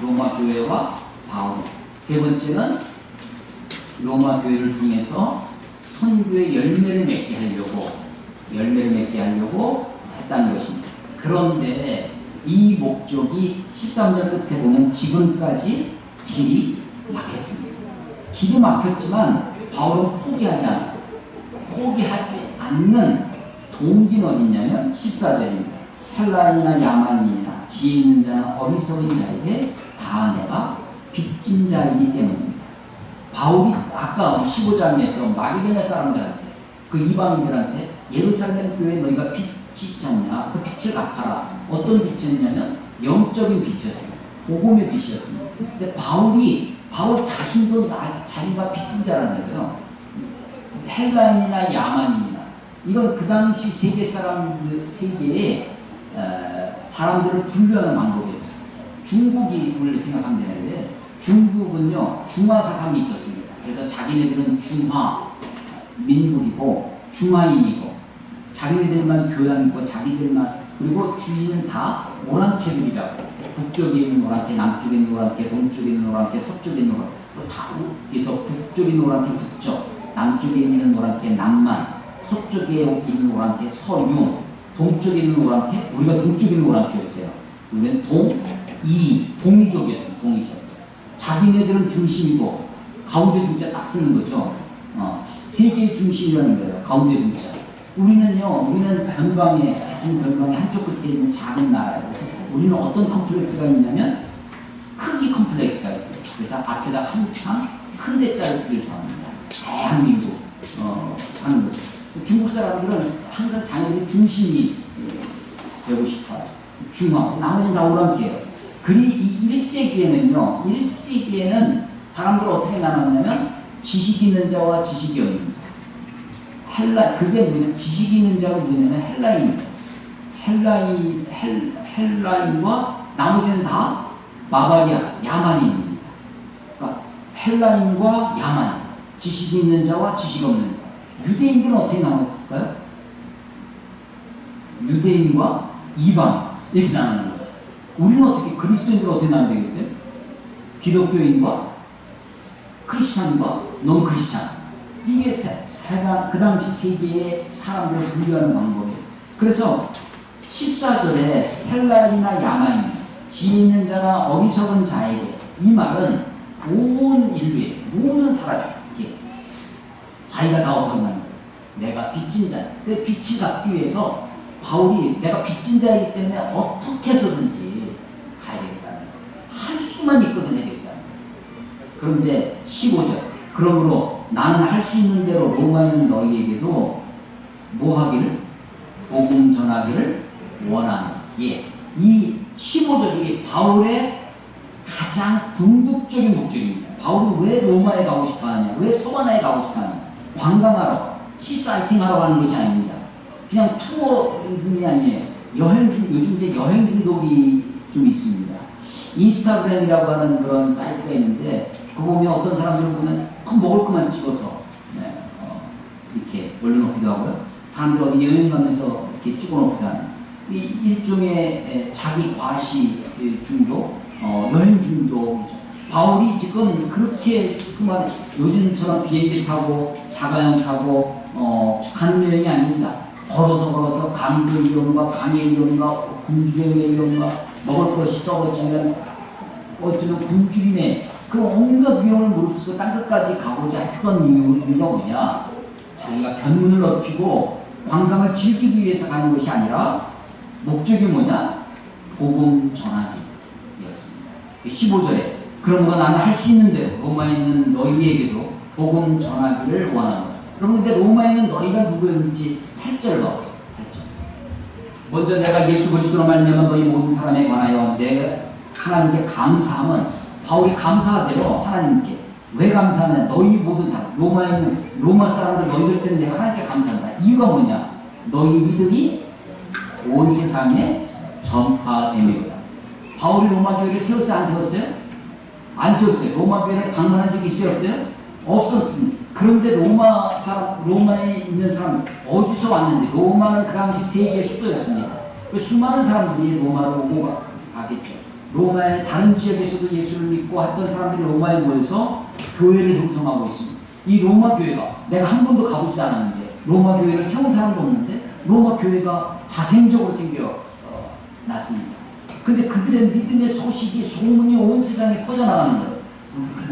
로마 교회와 바울. 세 번째는 로마 교회를 통해서 선교의 열매를 맺게 하려고 했다는 것입니다. 그런데 이 목적이 13절 끝에 보면 지금까지 길이 막혔습니다. 길이 막혔지만 바울은 포기하지 않는 동기는 어디냐면 14절입니다. 헬라인이나 야만인이나 지혜 있는 자나 어리석은 자에게 다 내가 빚진 자이기 때문입니다. 바울이 아까 15장에서 마게도냐 사람들한테 그 이방인들한테 예루살렘 교회에 너희가 빚 짓지 않냐? 그 빚을 갚아라. 어떤 빚이었냐면 영적인 빚이었어요. 복음의 빚이었습니다. 근데 바울 자신도 자기가 빚진 자라는 거예요. 헬라인이나 야만인이나 이건 그 당시 세계의 사람들을 분류하는 방법이었어요. 중국을 생각하면 되는데 중국은요 중화 사상이 있었습니다. 그래서 자기네들은 중화 민국이고 중화인이고 자기네들만 교양이고 자기들만 그리고 주인은 다 오랑캐들이라고 북쪽에 있는 오랑캐, 남쪽에 있는 오랑캐, 동쪽에 있는 오랑캐, 서쪽에 있는 오랑캐 다 그래서 북쪽에 있는 오랑캐 북쪽, 남쪽에 있는 오랑캐 남만, 서쪽에 있는 오랑캐 서유, 동쪽에 있는 오랑캐 우리가 동쪽에 있는 오랑캐였어요. 우리는 동이족이었어요. 동이족. 자기네들은 중심이고 가운데 중자 딱 쓰는 거죠. 세계의 중심이라는 거예요. 가운데 중자. 우리는 변방에 사실 변방의 한쪽 끝에 있는 작은 나라예요. 그래서 우리는 어떤 컴플렉스가 있냐면 크기 컴플렉스가 있어요. 그래서 앞에다 항상 큰 대자를 쓰길 좋아합니다. 대한민국 하는 거죠. 중국 사람들은 항상 자기들이 중심이 되고 싶어요. 중앙, 나머지는 다 오랑캐예요. 1세기에는 사람들을 어떻게 나눴냐면 지식 있는 자와 지식이 없는 자. 그게 뭐냐면 지식 있는 자가 뭐냐면 헬라인과 나머지는 다 마바리아, 야만인입니다. 그러니까 헬라인과 야만, 지식 있는 자와 지식 없는 자. 유대인들은 어떻게 나눴을까요? 유대인과 이방 이렇게 나누는 거예요. 우리는 어떻게 그리스도인들은 어떻게 나누면 되겠어요? 기독교인과 크리스찬과 non 크리스찬. 이게 그 당시 세계의 사람들을 분류하는 방법이에요. 그래서 14절에 헬라인이나 야만인, 지혜 있는 자나 어리석은 자에게 이 말은 온 인류에 모든 사람에게 자기가 다 어떤 거예요. 내가 빚진 자. 그 빚을 갚기 위해서 바울이 내가 빚진 자이기 때문에 어떻게 해서든지 가야 되겠다는 거예요. 할 수만 있거든 해야 되겠다는 거예요. 그런데 15절 그러므로 나는 할 수 있는 대로 로마에 있는 너희에게도 뭐 하기를? 복음 전하기를 원하는. 이 15절이 바울의 가장 궁극적인 목적입니다. 바울은 왜 로마에 가고 싶어 하냐? 왜 서바나에 가고 싶어 하냐? 관광하러, 시사이팅하러 가는 것이 아닙니다. 그냥 투어리즘이 아니에요. 요즘 이제 여행 중독이 좀 있습니다. 인스타그램이라고 하는 그런 사이트가 있는데 그거 보면 어떤 사람들은 보면 먹을 것만 찍어서 이렇게 올려놓기도 하고요. 사람들 어디 여행 가면서 이렇게 찍어놓기도 하는 일종의 자기 과시 중독, 여행 중독이죠. 바울이 지금 그렇게 그만 요즘처럼 비행기 타고 자가용 타고 가는 여행이 아닙니다. 걸어서 강도 위험과 강의 위험과 군주의 위험과 먹을 것이 떨어지면 어쩌면 군주림에 그 온갖 위험을 무릅쓰고 땅 끝까지 가고자 했던 이유가 뭐냐? 자기가 견문을 넓히고 관광을 즐기기 위해서 가는 것이 아니라 목적이 뭐냐? 복음 전하기였습니다. 15절에 그러므로 나는 할 수 있는 대로 로마에 있는 너희에게도 복음 전하기를 원하노라. 그런데 로마에 있는 너희가 누구였는지 8절을 봐보세요. 8절. 먼저 내가 예수 그리스도로 말미암아 너희 모든 사람에 관하여 내가 하나님께 감사함은 바울이 감사하대요. 하나님께. 왜 감사하냐? 너희 모든 사람, 로마에 있는 로마 사람들 너희들 때문에 내가 하나님께 감사한다. 이유가 뭐냐? 너희 믿음이 온 세상에 전파됨이로다. 바울이 로마 교회를 세웠어요? 안 세웠어요? 안 세웠어요. 로마 교회를 방문한 적이 있었어요? 없었습니다. 그런데 로마에 있는 사람 어디서 왔는데? 로마는 그 당시 세계 수도였습니다. 그 수많은 사람들이 로마로 오고 가겠죠. 로마의 다른 지역에서도 예수를 믿고 했던 사람들이 로마에 모여서 교회를 형성하고 있습니다. 이 로마 교회가 내가 한 번도 가보지도 않았는데 로마 교회를 세운 사람도 없는데 로마 교회가 자생적으로 생겨났습니다. 근데 그들의 믿음의 소식이 소문이 온 세상에 퍼져나가는 거예요.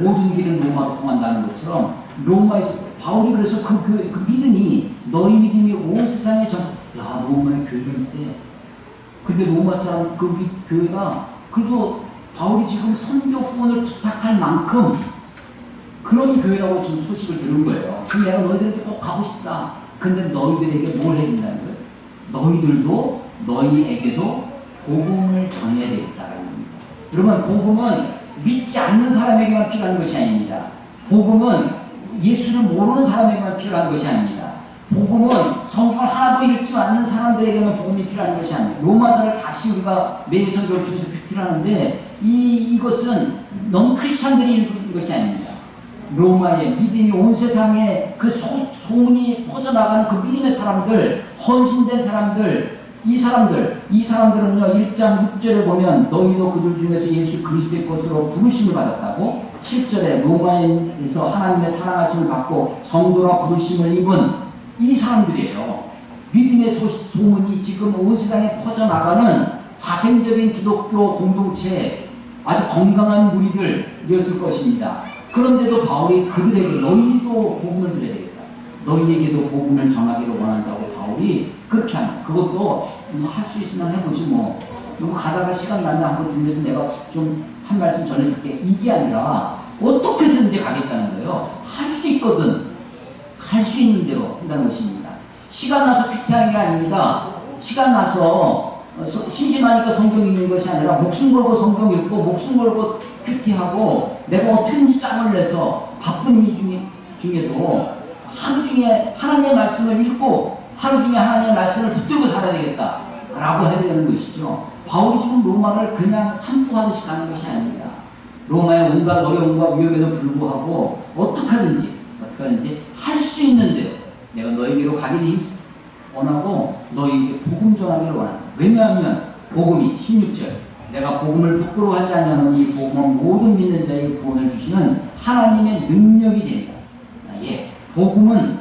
모든 길은 로마로 통한다는 것처럼 로마에서 바울이 그래서 그 믿음이 너희 믿음이 온 세상에 야 로마의 교회가 있대. 근데 로마 사람 그 교회가 그래도 바울이 지금 선교 후원을 부탁할 만큼 그런 교회라고 지금 소식을 들은 거예요. 그럼 내가 너희들에게 꼭 가고 싶다. 근데 너희들에게 뭘 해야 된다는 거예요? 너희들도 너희에게도 복음을 전해야 되겠다라는 겁니다. 여러분 복음은 믿지 않는 사람에게만 필요한 것이 아닙니다. 복음은 예수를 모르는 사람에게만 필요한 것이 아닙니다. 복음은 성경을 하나도 읽지 않는 사람들에게만 복음이 필요한 것이 아닙니다. 로마서를 다시 우리가 매일 성경을 통해서 큐티하는데 이것은 너무 크리스찬들이 읽는 것이 아닙니다. 로마의 믿음이 온 세상에 그 소문이 퍼져나가는 그 믿음의 사람들, 헌신된 사람들, 이 사람들은요 1장 6절에 보면 너희도 그들 중에서 예수 그리스도의 것으로 부르심을 받았다고 7절에 로마에서 하나님의 사랑하심을 받고 성도라 부르심을 입은 이 사람들이에요. 믿음의 소문이 지금 온 세상에 퍼져나가는 자생적인 기독교 공동체에 아주 건강한 무리들이었을 것입니다. 그런데도 바울이 그들에게 너희도 복음을 들어야 되겠다. 너희에게도 복음을 전하기를 원한다고 바울이 그렇게 합니다. 그것도 할 수 있으면 해보지 뭐. 이거 가다가 시간 나면 한번 들면서 내가 좀 한 말씀 전해줄게. 이게 아니라 어떻게 해서든지 가겠다는 거예요. 할 수 있거든. 할 수 있는 대로 한다는 것입니다. 시간 나서 큐티하는 게 아닙니다. 시간 나서 심심하니까 성경 읽는 것이 아니라 목숨 걸고 성경 읽고 목숨 걸고 큐티하고 내가 어떻게든지 짬을 내서 바쁜 일 중에도 하루 중에 하나님의 말씀을 읽고 하루 중에 하나님의 말씀을 붙들고 살아야 되겠다 라고 해야 되는 것이죠. 바울이 지금 로마를 그냥 산보하듯이 가는 것이 아닙니다. 로마의 온갖 어려움과 위험에도 불구하고 어떻게 하든지 할 수 있는 대로 내가 너희에게로 가기를 원하고 너희에게 복음 전하기를 원한다. 왜냐하면 복음이 16절 내가 복음을 부끄러워하지 않냐는 이 복음은 모든 믿는 자에게 구원을 주시는 하나님의 능력이 된다. 예,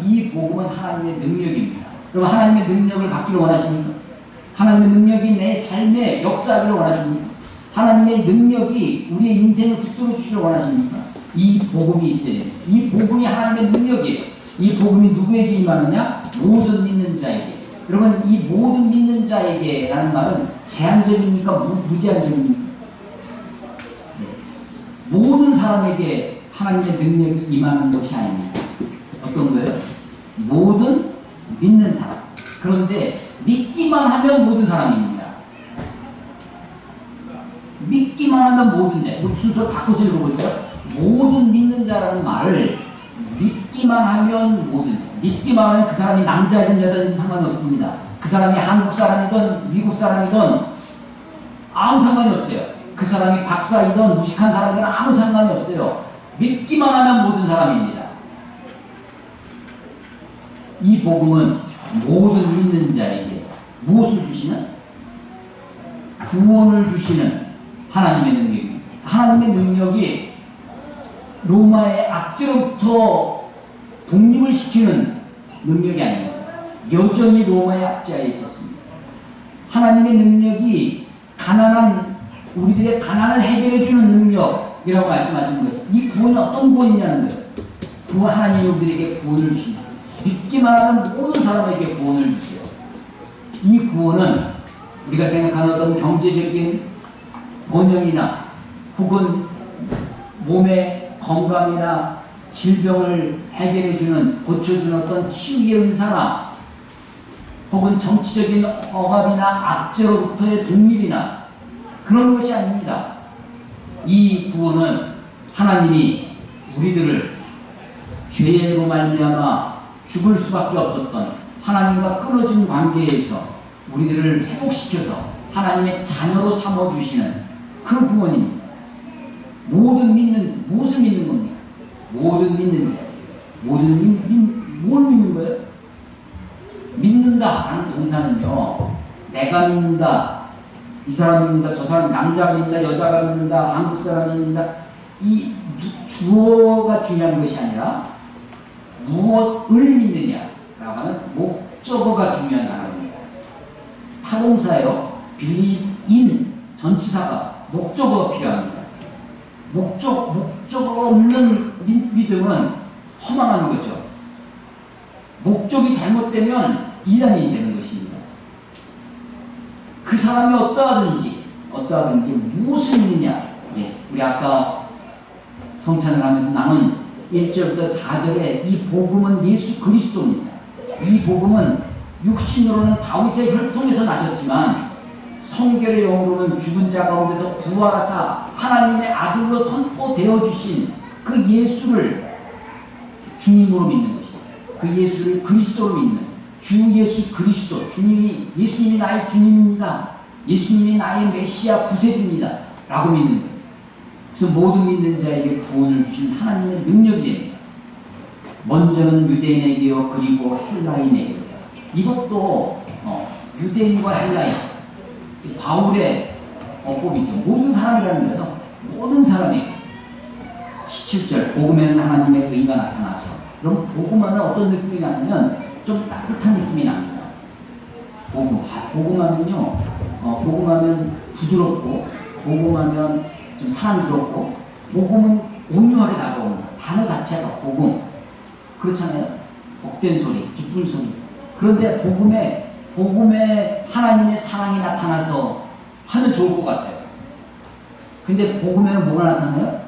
이 복음은 하나님의 능력입니다. 그럼 하나님의 능력을 받기를 원하십니까? 하나님의 능력이 내 삶에 역사하기를 원하십니까? 하나님의 능력이 우리의 인생을 붙들어 주시기를 원하십니까? 이 복음이 있어야 됩니다. 이 복음이 하나님의 능력이에요. 이 복음이 누구에게 임하느냐? 모든 믿는 자에게. 여러분 이 모든 믿는 자에게 라는 말은 제한적입니까? 무제한적입니까? 네. 모든 사람에게 하나님의 능력이 임하는 것이 아닙니다. 어떤 거예요? 모든 믿는 사람. 그런데 믿기만 하면 모든 사람입니다. 믿기만 하면 모든 자. 순서를 바꿔서 읽어보세요. 모든 믿는 자라는 말을 믿기만 하면 모든 자. 믿기만 하면 그 사람이 남자든 여자든 상관이 없습니다. 그 사람이 한국 사람이든 미국 사람이든 아무 상관이 없어요. 그 사람이 박사이든 무식한 사람이든 아무 상관이 없어요. 믿기만 하면 모든 사람입니다. 이 복음은 모든 믿는 자에게 무엇을 주시는? 구원을 주시는 하나님의 능력입니다. 하나님의 능력이 로마의 압제로부터 독립을 시키는 능력이 아닙니다. 여전히 로마의 압제하에 있었습니다. 하나님의 능력이 우리들의 가난을 해결해주는 능력이라고 말씀하시는 거죠. 이 구원이 어떤 구원이냐는 거예요. 하나님이 우리에게 구원을 주십니다. 믿기만 하는 모든 사람에게 구원을 주세요. 이 구원은 우리가 생각하는 어떤 경제적인 번영이나 혹은 몸의 건강이나 질병을 해결해주는, 고쳐주는 어떤 치유의 은사나 혹은 정치적인 억압이나 압제로부터의 독립이나 그런 것이 아닙니다. 이 구원은 하나님이 우리들을 죄로 말미암아 죽을 수밖에 없었던 하나님과 끊어진 관계에서 우리들을 회복시켜서 하나님의 자녀로 삼아주시는 그 구원입니다. 모든 믿는, 무엇을 믿는 겁니까? 모든 믿는 자. 뭘 믿는 거예요? 믿는다 라는 동사는요, 내가 믿는다, 이 사람 믿는다, 저 사람, 남자가 믿는다, 여자가 믿는다, 한국 사람이 믿는다, 이 주어가 중요한 것이 아니라 무엇을 믿느냐라고 하는 목적어가 중요한 단어입니다. 타동사예요. believe in 전치사가 목적어가 필요합니다. 목적어가 없는 믿음은 허망한 거죠. 목적이 잘못되면 이단이 되는 것입니다. 그 사람이 어떠하든지 무엇을 믿느냐. 예, 우리 아까 성찬을 하면서 나눈 1절부터 4절에 이 복음은 예수 그리스도입니다. 이 복음은 육신으로는 다윗의 혈통에서 나셨지만 성결의 영으로는 죽은 자 가운데서 부활하사 하나님의 아들로 선포되어 주신 그 예수를 주님으로 믿는 것입니다. 그 예수를 그리스도로 믿는 주 예수 그리스도, 예수님이 나의 주님입니다. 예수님이 나의 메시아 구세주입니다. 라고 믿는 거예요. 그래서 모든 믿는 자에게 구원을 주신 하나님의 능력이 됩니다. 먼저는 유대인에게요, 그리고 헬라인에게요. 이것도 유대인과 헬라인, 바울의 어법이죠. 모든 사람이라는 거예요. 모든 사람에게. 17절, 복음에는 하나님의 의가 나타나서. 그럼 복음하면 어떤 느낌이 나냐면 좀 따뜻한 느낌이 납니다. 복음하면요, 복음하면 부드럽고, 복음하면 좀 사랑스럽고, 복음은 온유하게 다가옵니다. 단어 자체가 복음. 그렇잖아요? 복된 소리, 기쁜 소리. 그런데 복음에 하나님의 사랑이 나타나서 하면 좋을 것 같아요. 근데 복음에는 뭐가 나타나요?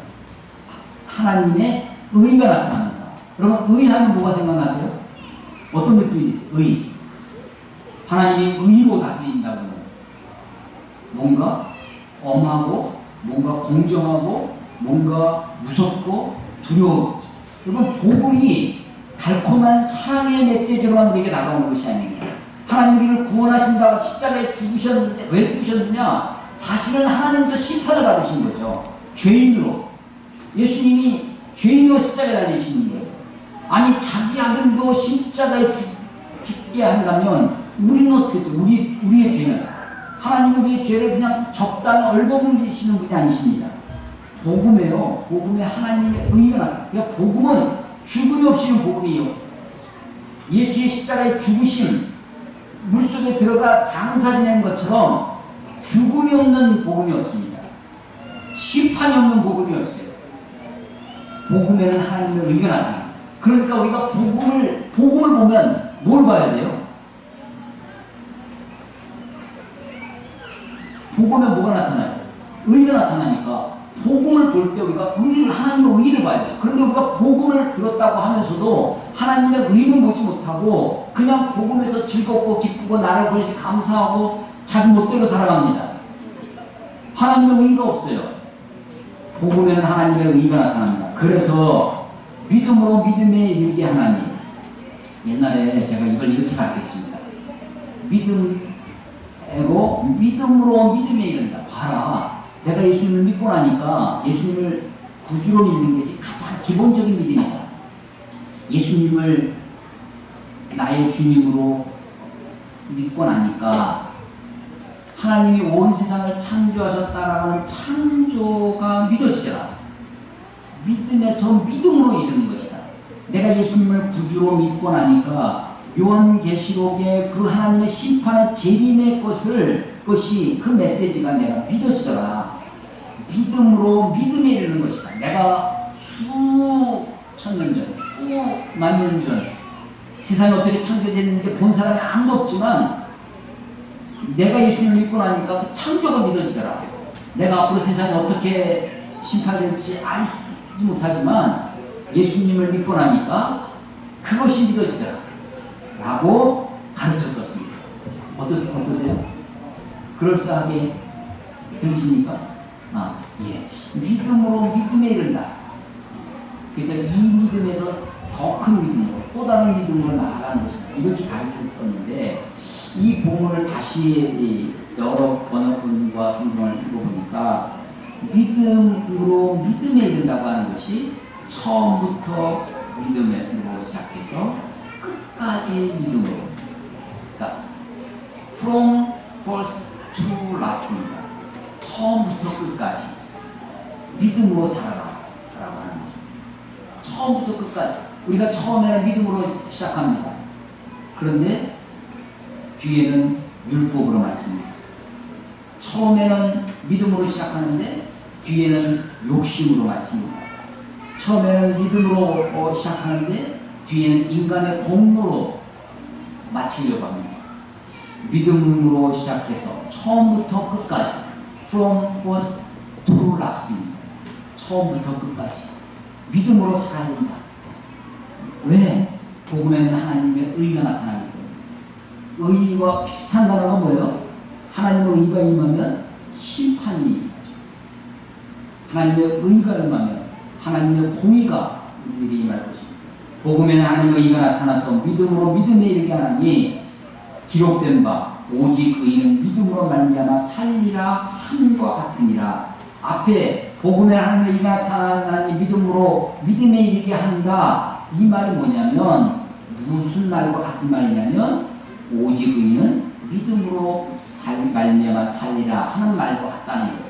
하나님의 의가 나타납니다. 그러면 의하면 뭐가 생각나세요? 어떤 느낌이 있어요? 의. 하나님이 의로 다스린다고. 뭔가 엄하고, 뭔가 공정하고, 뭔가 무섭고 두려워. 여러분, 복음이 달콤한 사랑의 메시지로만 우리에게 다가오는 것이 아닙니다. 하나님 우리를 구원하신다고 십자가에 죽으셨는데, 왜 죽으셨느냐? 사실은 하나님도 심판을 받으신 거죠. 죄인으로. 예수님이 죄인으로 십자가에 달리시는 거예요. 아니, 자기 아들도 십자가에 죽게 한다면 우리는 어떻게 했어요? 우리의 죄는. 하나님은 우리의 죄를 그냥 적당히 얽어물리시는 분이 아니십니다. 복음에요. 복음에 하나님의 의가 나타나요. 그러니까 복음은 죽음이 없이는 복음이에요. 예수의 십자가에 죽으심, 물속에 들어가 장사 지낸 것처럼 죽음이 없는 복음이 없습니다. 심판이 없는 복음이 없어요. 복음에는 하나님의 의가 나타나요. 그러니까 우리가 복음을 보면 뭘 봐야 돼요? 복음에 뭐가 나타나요? 의가 나타나니까 복음을 볼 때 우리가 하나님의 의를 봐야죠. 그런데 우리가 복음을 들었다고 하면서도 하나님의 의는 보지 못하고 그냥 복음에서 즐겁고 기쁘고 나를 보내시 감사하고 자기 멋대로 살아갑니다. 하나님의 의가 없어요. 복음에는 하나님의 의가 나타납니다. 그래서 믿음으로 믿음에 이르게 하나님. 옛날에 제가 이걸 이렇게 가르쳤습니다. 믿음으로 믿음에 이른다. 봐라. 내가 예수님을 믿고 나니까 예수님을 구주로 믿는 것이 가장 기본적인 믿음이다. 예수님을 나의 주님으로 믿고 나니까 하나님이 온 세상을 창조하셨다라는 창조가 믿어지더라. 믿음에서 믿음으로 이르는 것이다. 내가 예수님을 구주로 믿고 나니까 요한계시록의 그 하나님의 심판의 재림의 것이 그 메시지가 내가 믿어지더라. 믿음으로 믿음에 이르는 것이다. 내가 수천 년 전, 수만 년 전 세상이 어떻게 창조됐는지 본 사람이 아무도 없지만 내가 예수님을 믿고 나니까 그 창조가 믿어지더라. 내가 앞으로 세상이 어떻게 심판될지 알지 못하지만 예수님을 믿고 나니까 그것이 믿어지더라 라고 가르쳤었습니다. 어떠세요? 그럴싸하게 들으십니까? 예. 믿음으로 믿음에 이른다. 그래서 이 믿음에서 더 큰 믿음으로 또 다른 믿음으로 나아가는 것이다. 이렇게 가르쳤었는데 이 본문을 다시 여러 번역본과 성경을 읽어보니까 믿음으로 믿음에 이른다고 하는 것이 처음부터 믿음으로 시작해서 끝까지 믿음으로, 그러니까 from first to last입니다. 처음부터 끝까지 믿음으로 살아라 라고 하는 거죠. 처음부터 끝까지. 우리가 처음에는 믿음으로 시작합니다. 그런데 뒤에는 율법으로 말씀입니다. 처음에는 믿음으로 시작하는데 뒤에는 욕심으로 말씀입니다. 처음에는 믿음으로 시작하는데 뒤에는 인간의 공로로 마치려고 합니다. 믿음으로 시작해서 처음부터 끝까지 from first to last입니다. 처음부터 끝까지 믿음으로 살아야 된다. 왜? 복음에는 하나님의 의가 나타나기 때문에. 의와 비슷한 단어가 뭐예요? 하나님의 의가 임하면 심판이 임하죠. 하나님의 의가 임하면 하나님의 공의가 우리에게 임할 것입니다. 복음에는 하나님의 의가 나타나서 믿음으로 믿음에 이르게 하나니 기록된 바 오직 의인은 믿음으로 말미암아 살리라 함과 같으니라. 앞에 복음에 하나님의 의가 나타나니 믿음으로 믿음에 이르게 한다. 이 말이 뭐냐면 무슨 말과 같은 말이냐면 오직 의인은 믿음으로 말미암아 살리라 하는 말과 같다는 거예요.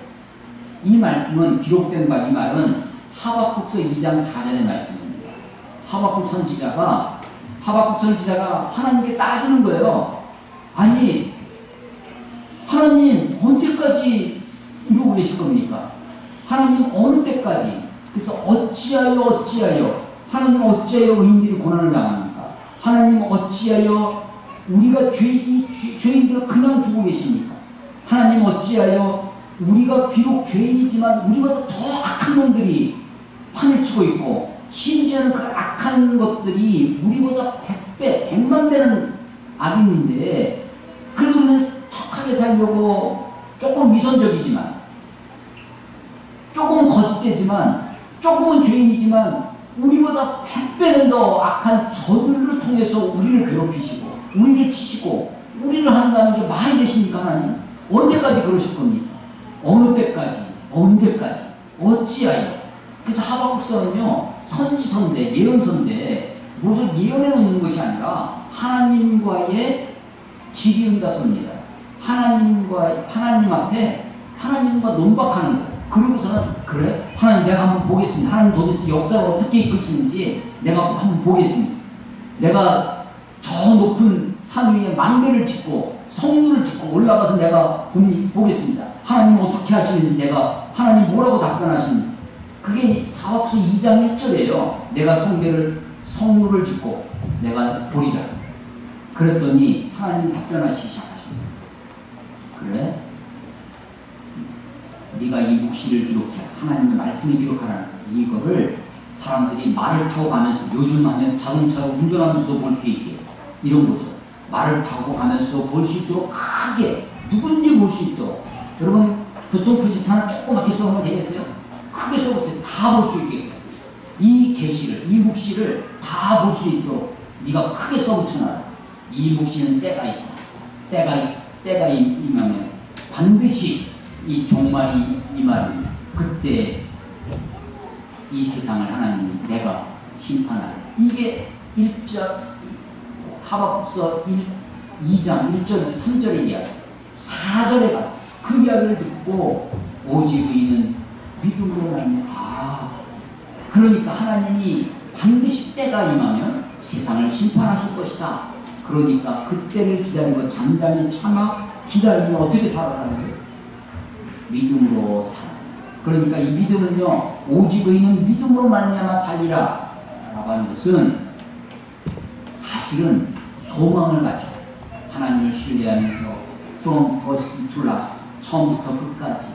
이 말씀은 기록된 바 이 말은 하박국서 2장 4절의 말씀입니다. 하박국 선지자가 하나님께 따지는 거예요. 아니 하나님 언제까지 이러고 계실 겁니까? 하나님 어느 때까지? 그래서 어찌하여 하나님 어찌하여 의인들이 고난을 당합니까? 하나님 어찌하여 우리가 죄인들을 그냥 두고 계십니까? 하나님 어찌하여 우리가 비록 죄인이지만 우리보다 더 악한 놈들이 판을 치고 있고 심지어는 그 악한 것들이 우리보다 100배, 100만 배는 악인인데 그래도 우리는 척하게 살려고 조금 위선적이지만 조금은 거짓되지만 조금은 죄인이지만 우리보다 100배는 더 악한 저들을 통해서 우리를 괴롭히시고 우리를 치시고 우리를 한다는 게 말이 되십니까? 하나님? 언제까지 그러실 겁니까? 어느 때까지? 언제까지? 어찌하여? 그래서 하박국서는요 선지서인데 예언서인데 무슨 예언해 놓는 것이 아니라 하나님과의 질의응답서입니다. 하나님 앞에 하나님과 논박하는 거예요. 그러고서는 그래? 하나님 내가 한번 보겠습니다. 하나님 도대체 역사를 어떻게 이끌시는지 내가 한번 보겠습니다. 내가 저 높은 산 위에 망대를 짓고 성문을 짓고 올라가서 내가 보겠습니다. 하나님 어떻게 하시는지 내가 하나님 뭐라고 답변하시는지. 그게 사박서 2장 1절이에요. 내가 성문을 짓고 내가 보리라. 그랬더니 하나님 답변하시기 시작하십니다. 그래? 네가 이 묵시를 기록해라. 하나님의 말씀을 기록하라. 이거를 사람들이 말을 타고 가면서 요즘 하면 자동차로 운전하면서도 볼 수 있게 이런 거죠. 말을 타고 가면서도 볼 수 있도록 크게 누군지 볼 수 있도록. 여러분 교통표지판을 조그맣게 써놓으면 되겠어요? 크게 써보세요. 다 볼 수 있게. 이 계시를, 이 묵시를 다 볼 수 있도록 네가 크게 써붙여놔라. 이 묵시는 때가 있다. 때가 임하면 반드시 이 종말이 임하는 그때 이 세상을 하나님이 내가 심판하라. 이게 1절 하박국서 2장 1절에서 3절의 이야기. 4절에 가서 그 이야기를 듣고 오직 의인은 믿음으로 말미암아. 그러니까 하나님이 반드시 때가 임하면 세상을 심판하실 것이다. 그러니까 그때를 기다리고 잠잠히 참아 기다리면 어떻게 살아가는 거예요? 믿음으로 살아. 그러니까 이 믿음은요 오직 의인은 믿음으로 말미암아 살리라 라고 하는 것은 사실은 소망을 가지고 하나님을 신뢰하면서 from first to last, 처음부터 끝까지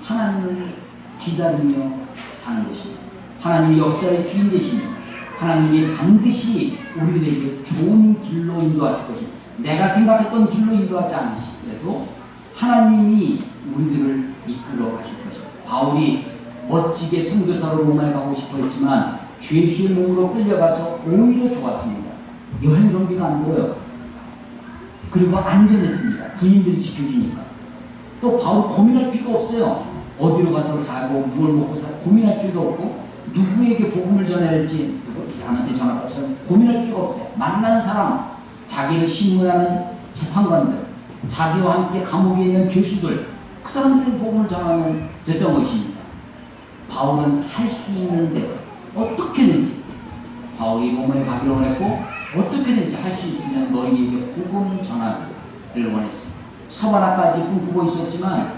하나님을 기다리며 사는 것입니다. 하나님이 역사의 주인 되십니다. 하나님이 반드시 우리들에게 좋은 길로 인도하실 것입니다. 내가 생각했던 길로 인도하지 않으시더라도 하나님이 우리들을 이끌어 가실 것입니다. 바울이 멋지게 선교사로 로마에 가고 싶어 했지만 죄수의 몸으로 끌려가서 오히려 좋았습니다. 여행 경비가 안 들어요. 그리고 안전했습니다. 군인들이 지켜주니까. 또 바울 고민할 필요가 없어요. 어디로 가서 자고 뭘 먹고 살 고민할 필요도 없고, 누구에게 복음을 전해야 할지 이 사람한테 전화가 없어요. 고민할 필요가 없어요. 만나는 사람, 자기를 신문하는 재판관들, 자기와 함께 감옥에 있는 죄수들, 그 사람들에게 복음을 전하면 됐던 것입니다. 바울은 할 수 있는 대로 어떻게든지, 바울이 로마에 가기로 했고 어떻게든지 할 수 있으면 너희에게 복음 전하기를 원했습니다. 서바나까지 꿈꾸고 있었지만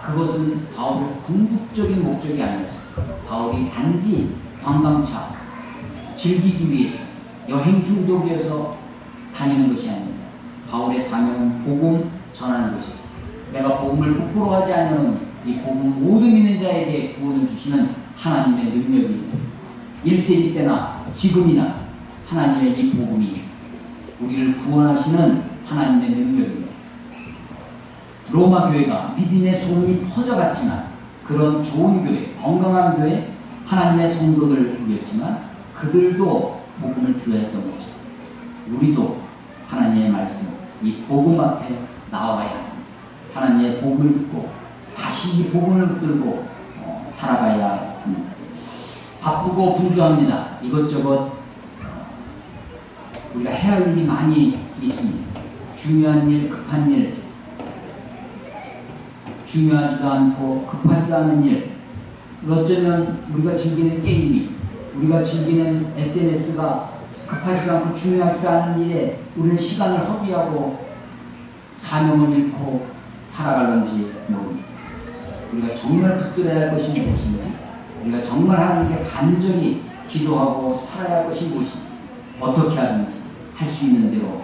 그것은 바울의 궁극적인 목적이 아니었습니다. 바울이 단지 관광차 즐기기 위해서, 여행 중독이어서 다니는 것이 아닙니다. 바울의 사명은 복음 전하는 것이었습니다. 내가 복음을 부끄러워하지 않으니 이 복음 모든 믿는 자에게 구원을 주시는 하나님의 능력입니다. 1세기 때나 지금이나 하나님의 이 복음이 우리를 구원하시는 하나님의 능력입니다. 로마 교회가 믿음의 소문이 퍼져갔지만, 그런 좋은 교회, 건강한 교회, 하나님의 성도들을 위했지만 그들도 복음을 들어야 했던 거죠. 우리도 하나님의 말씀, 이 복음 앞에 나와야 합니다. 하나님의 복음을 듣고 다시 이 복음을 붙들고 살아가야 합니다. 바쁘고 분주합니다. 이것저것 우리가 해야 할 일이 많이 있습니다. 중요한 일, 급한 일, 중요하지도 않고 급하지도 않은 일, 어쩌면 우리가 즐기는 게임이, 우리가 즐기는 SNS가 급하지도 않고 중요하지도 않은 일에 우리는 시간을 허비하고 사명을 잃고 살아갈는지 모릅니다. 우리가 정말 붙들어야 할 것이 무엇인지, 우리가 정말 하나님께 간절히 기도하고 살아야 할 것이 무엇인지, 어떻게 하든지 할 수 있는 대로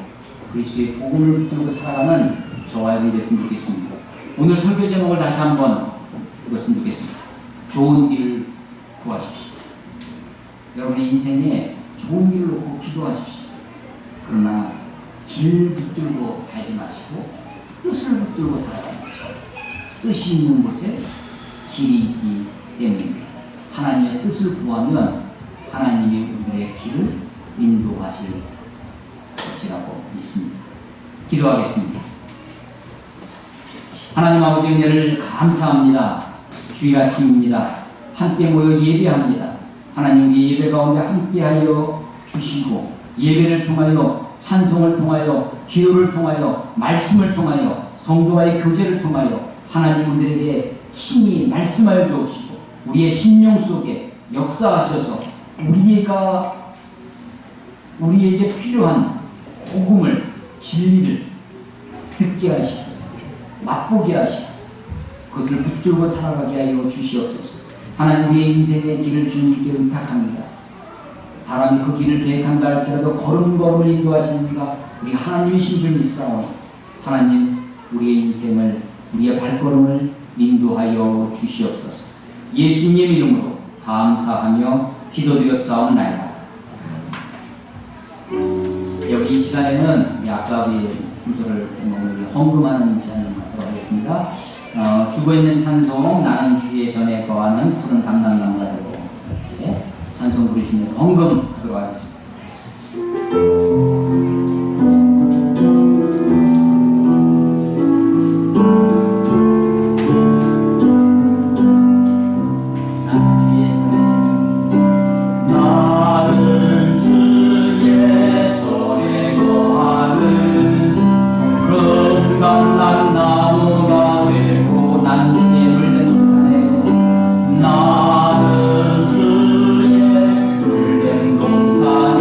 그리스도의 복음을 붙들고 살아가는 저와 여러분이 됐으면 좋겠습니다. 오늘 설교 제목을 다시 한번 읽었으면 좋겠습니다. 좋은 길을 구하십시오. 여러분의 인생에 좋은 길을 놓고 기도하십시오. 그러나 길 붙들고 살지 마시고 뜻을 붙들고 살아가십시오. 뜻이 있는 곳에 길이 있기 때문입니다. 하나님의 뜻을 구하면 하나님이 우리의 길을 인도하실 것이라고 믿습니다. 기도하겠습니다. 하나님 아버지, 은혜를 감사합니다. 주일 아침입니다. 함께 모여 예배합니다. 하나님, 우리 예배 가운데 함께하여 주시고, 예배를 통하여, 찬송을 통하여, 기도를 통하여, 말씀을 통하여, 성도와의 교제를 통하여 하나님 우리에게 친히 말씀하여 주옵시고, 우리의 심령 속에 역사하셔서 우리에게 필요한 복음을, 진리를 듣게 하시고 맛보게 하시고 그것을 붙들고 살아가게 하여 주시옵소서. 하나님, 우리의 인생의 길을 주님께 의탁합니다. 사람이 그 길을 계획한다 할지라도 걸음걸음을 인도하시니까 우리가 하나님이신 줄 믿사오니, 하나님, 우리의 인생을, 우리의 발걸음을 인도하여 주시옵소서. 예수님의 이름으로 감사하며 기도드렸사옵나이다. 여기 이 시간에는 아까 우리 순서를 헌금하는 시간을 갖도록 하겠습니다. 죽어있는 찬송, 나는 주의 전에 거하는 푸른 감람나무가 되고, 찬송 부르시면서 헌금하도록 하겠습니다. 나는 주의 물된 동산에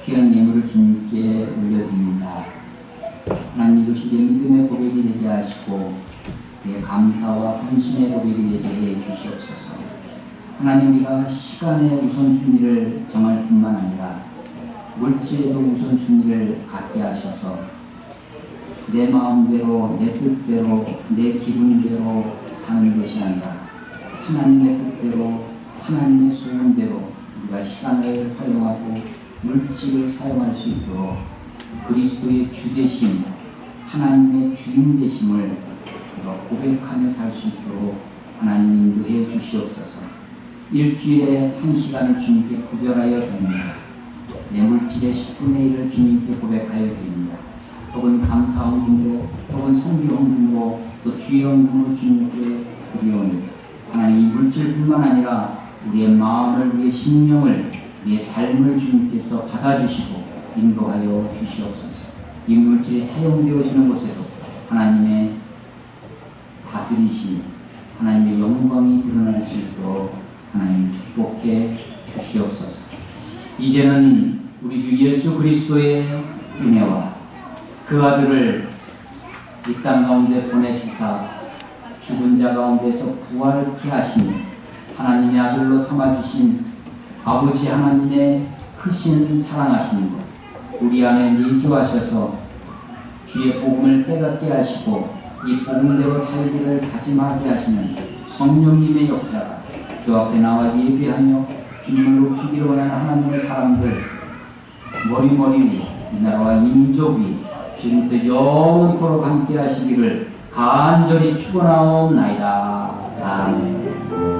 귀한 예물을 주님께 올려드립니다. 하나님 이것이 내 믿음의 고백이 되게 하시고 내 감사와 헌신의 고백이 되게 해 주시옵소서. 하나님, 우리가 시간의 우선순위를 정할 뿐만 아니라 물질에도 우선순위를 갖게 하셔서 내 마음대로, 내 뜻대로, 내 기분대로 사는 것이 아니라 하나님의 뜻대로, 하나님의 소원대로 우리가 시간을 활용하고 물질을 사용할 수 있도록 그리스도의 주되심, 하나님의 주인 되심을 고백하며 살 수 있도록 하나님 인도해 주시옵소서. 일주일에 1시간을 주님께 구별하여 드립니다. 내 물질의 10분의 1을 주님께 고백하여 드립니다. 혹은 감사 헌금으로, 혹은 선교 헌금으로, 또 주의 헌금으로 주님께 드리오니 하나님, 이 물질뿐만 아니라 우리의 마음을, 우리의 심령을, 우리의 삶을 주님께서 받아주시고 인도하여 주시옵소서. 이 물질이 사용되어지는 곳에도 하나님의 다스리심, 하나님의 영광이 드러날 수 있도록 하나님 축복해 주시옵소서. 이제는 우리 주 예수 그리스도의 은혜와 그 아들을 이 땅 가운데 보내시사 죽은 자 가운데서 부활케 하신 하나님의 아들로 삼아주신 아버지 하나님의 크신 사랑하시는 것, 우리 안에 내주하셔서 주의 복음을 깨닫게 하시고 이 복음대로 살기를 다짐하게 하시는 성령님의 역사가 주 앞에 나와 예배하며 주님을 높이기를 원하는 하나님의 사람들 머리머리 위, 이 나라와 이 민족 위 지금부터 영원토록 함께 하시기를 간절히 축원하옵나이다. 아멘.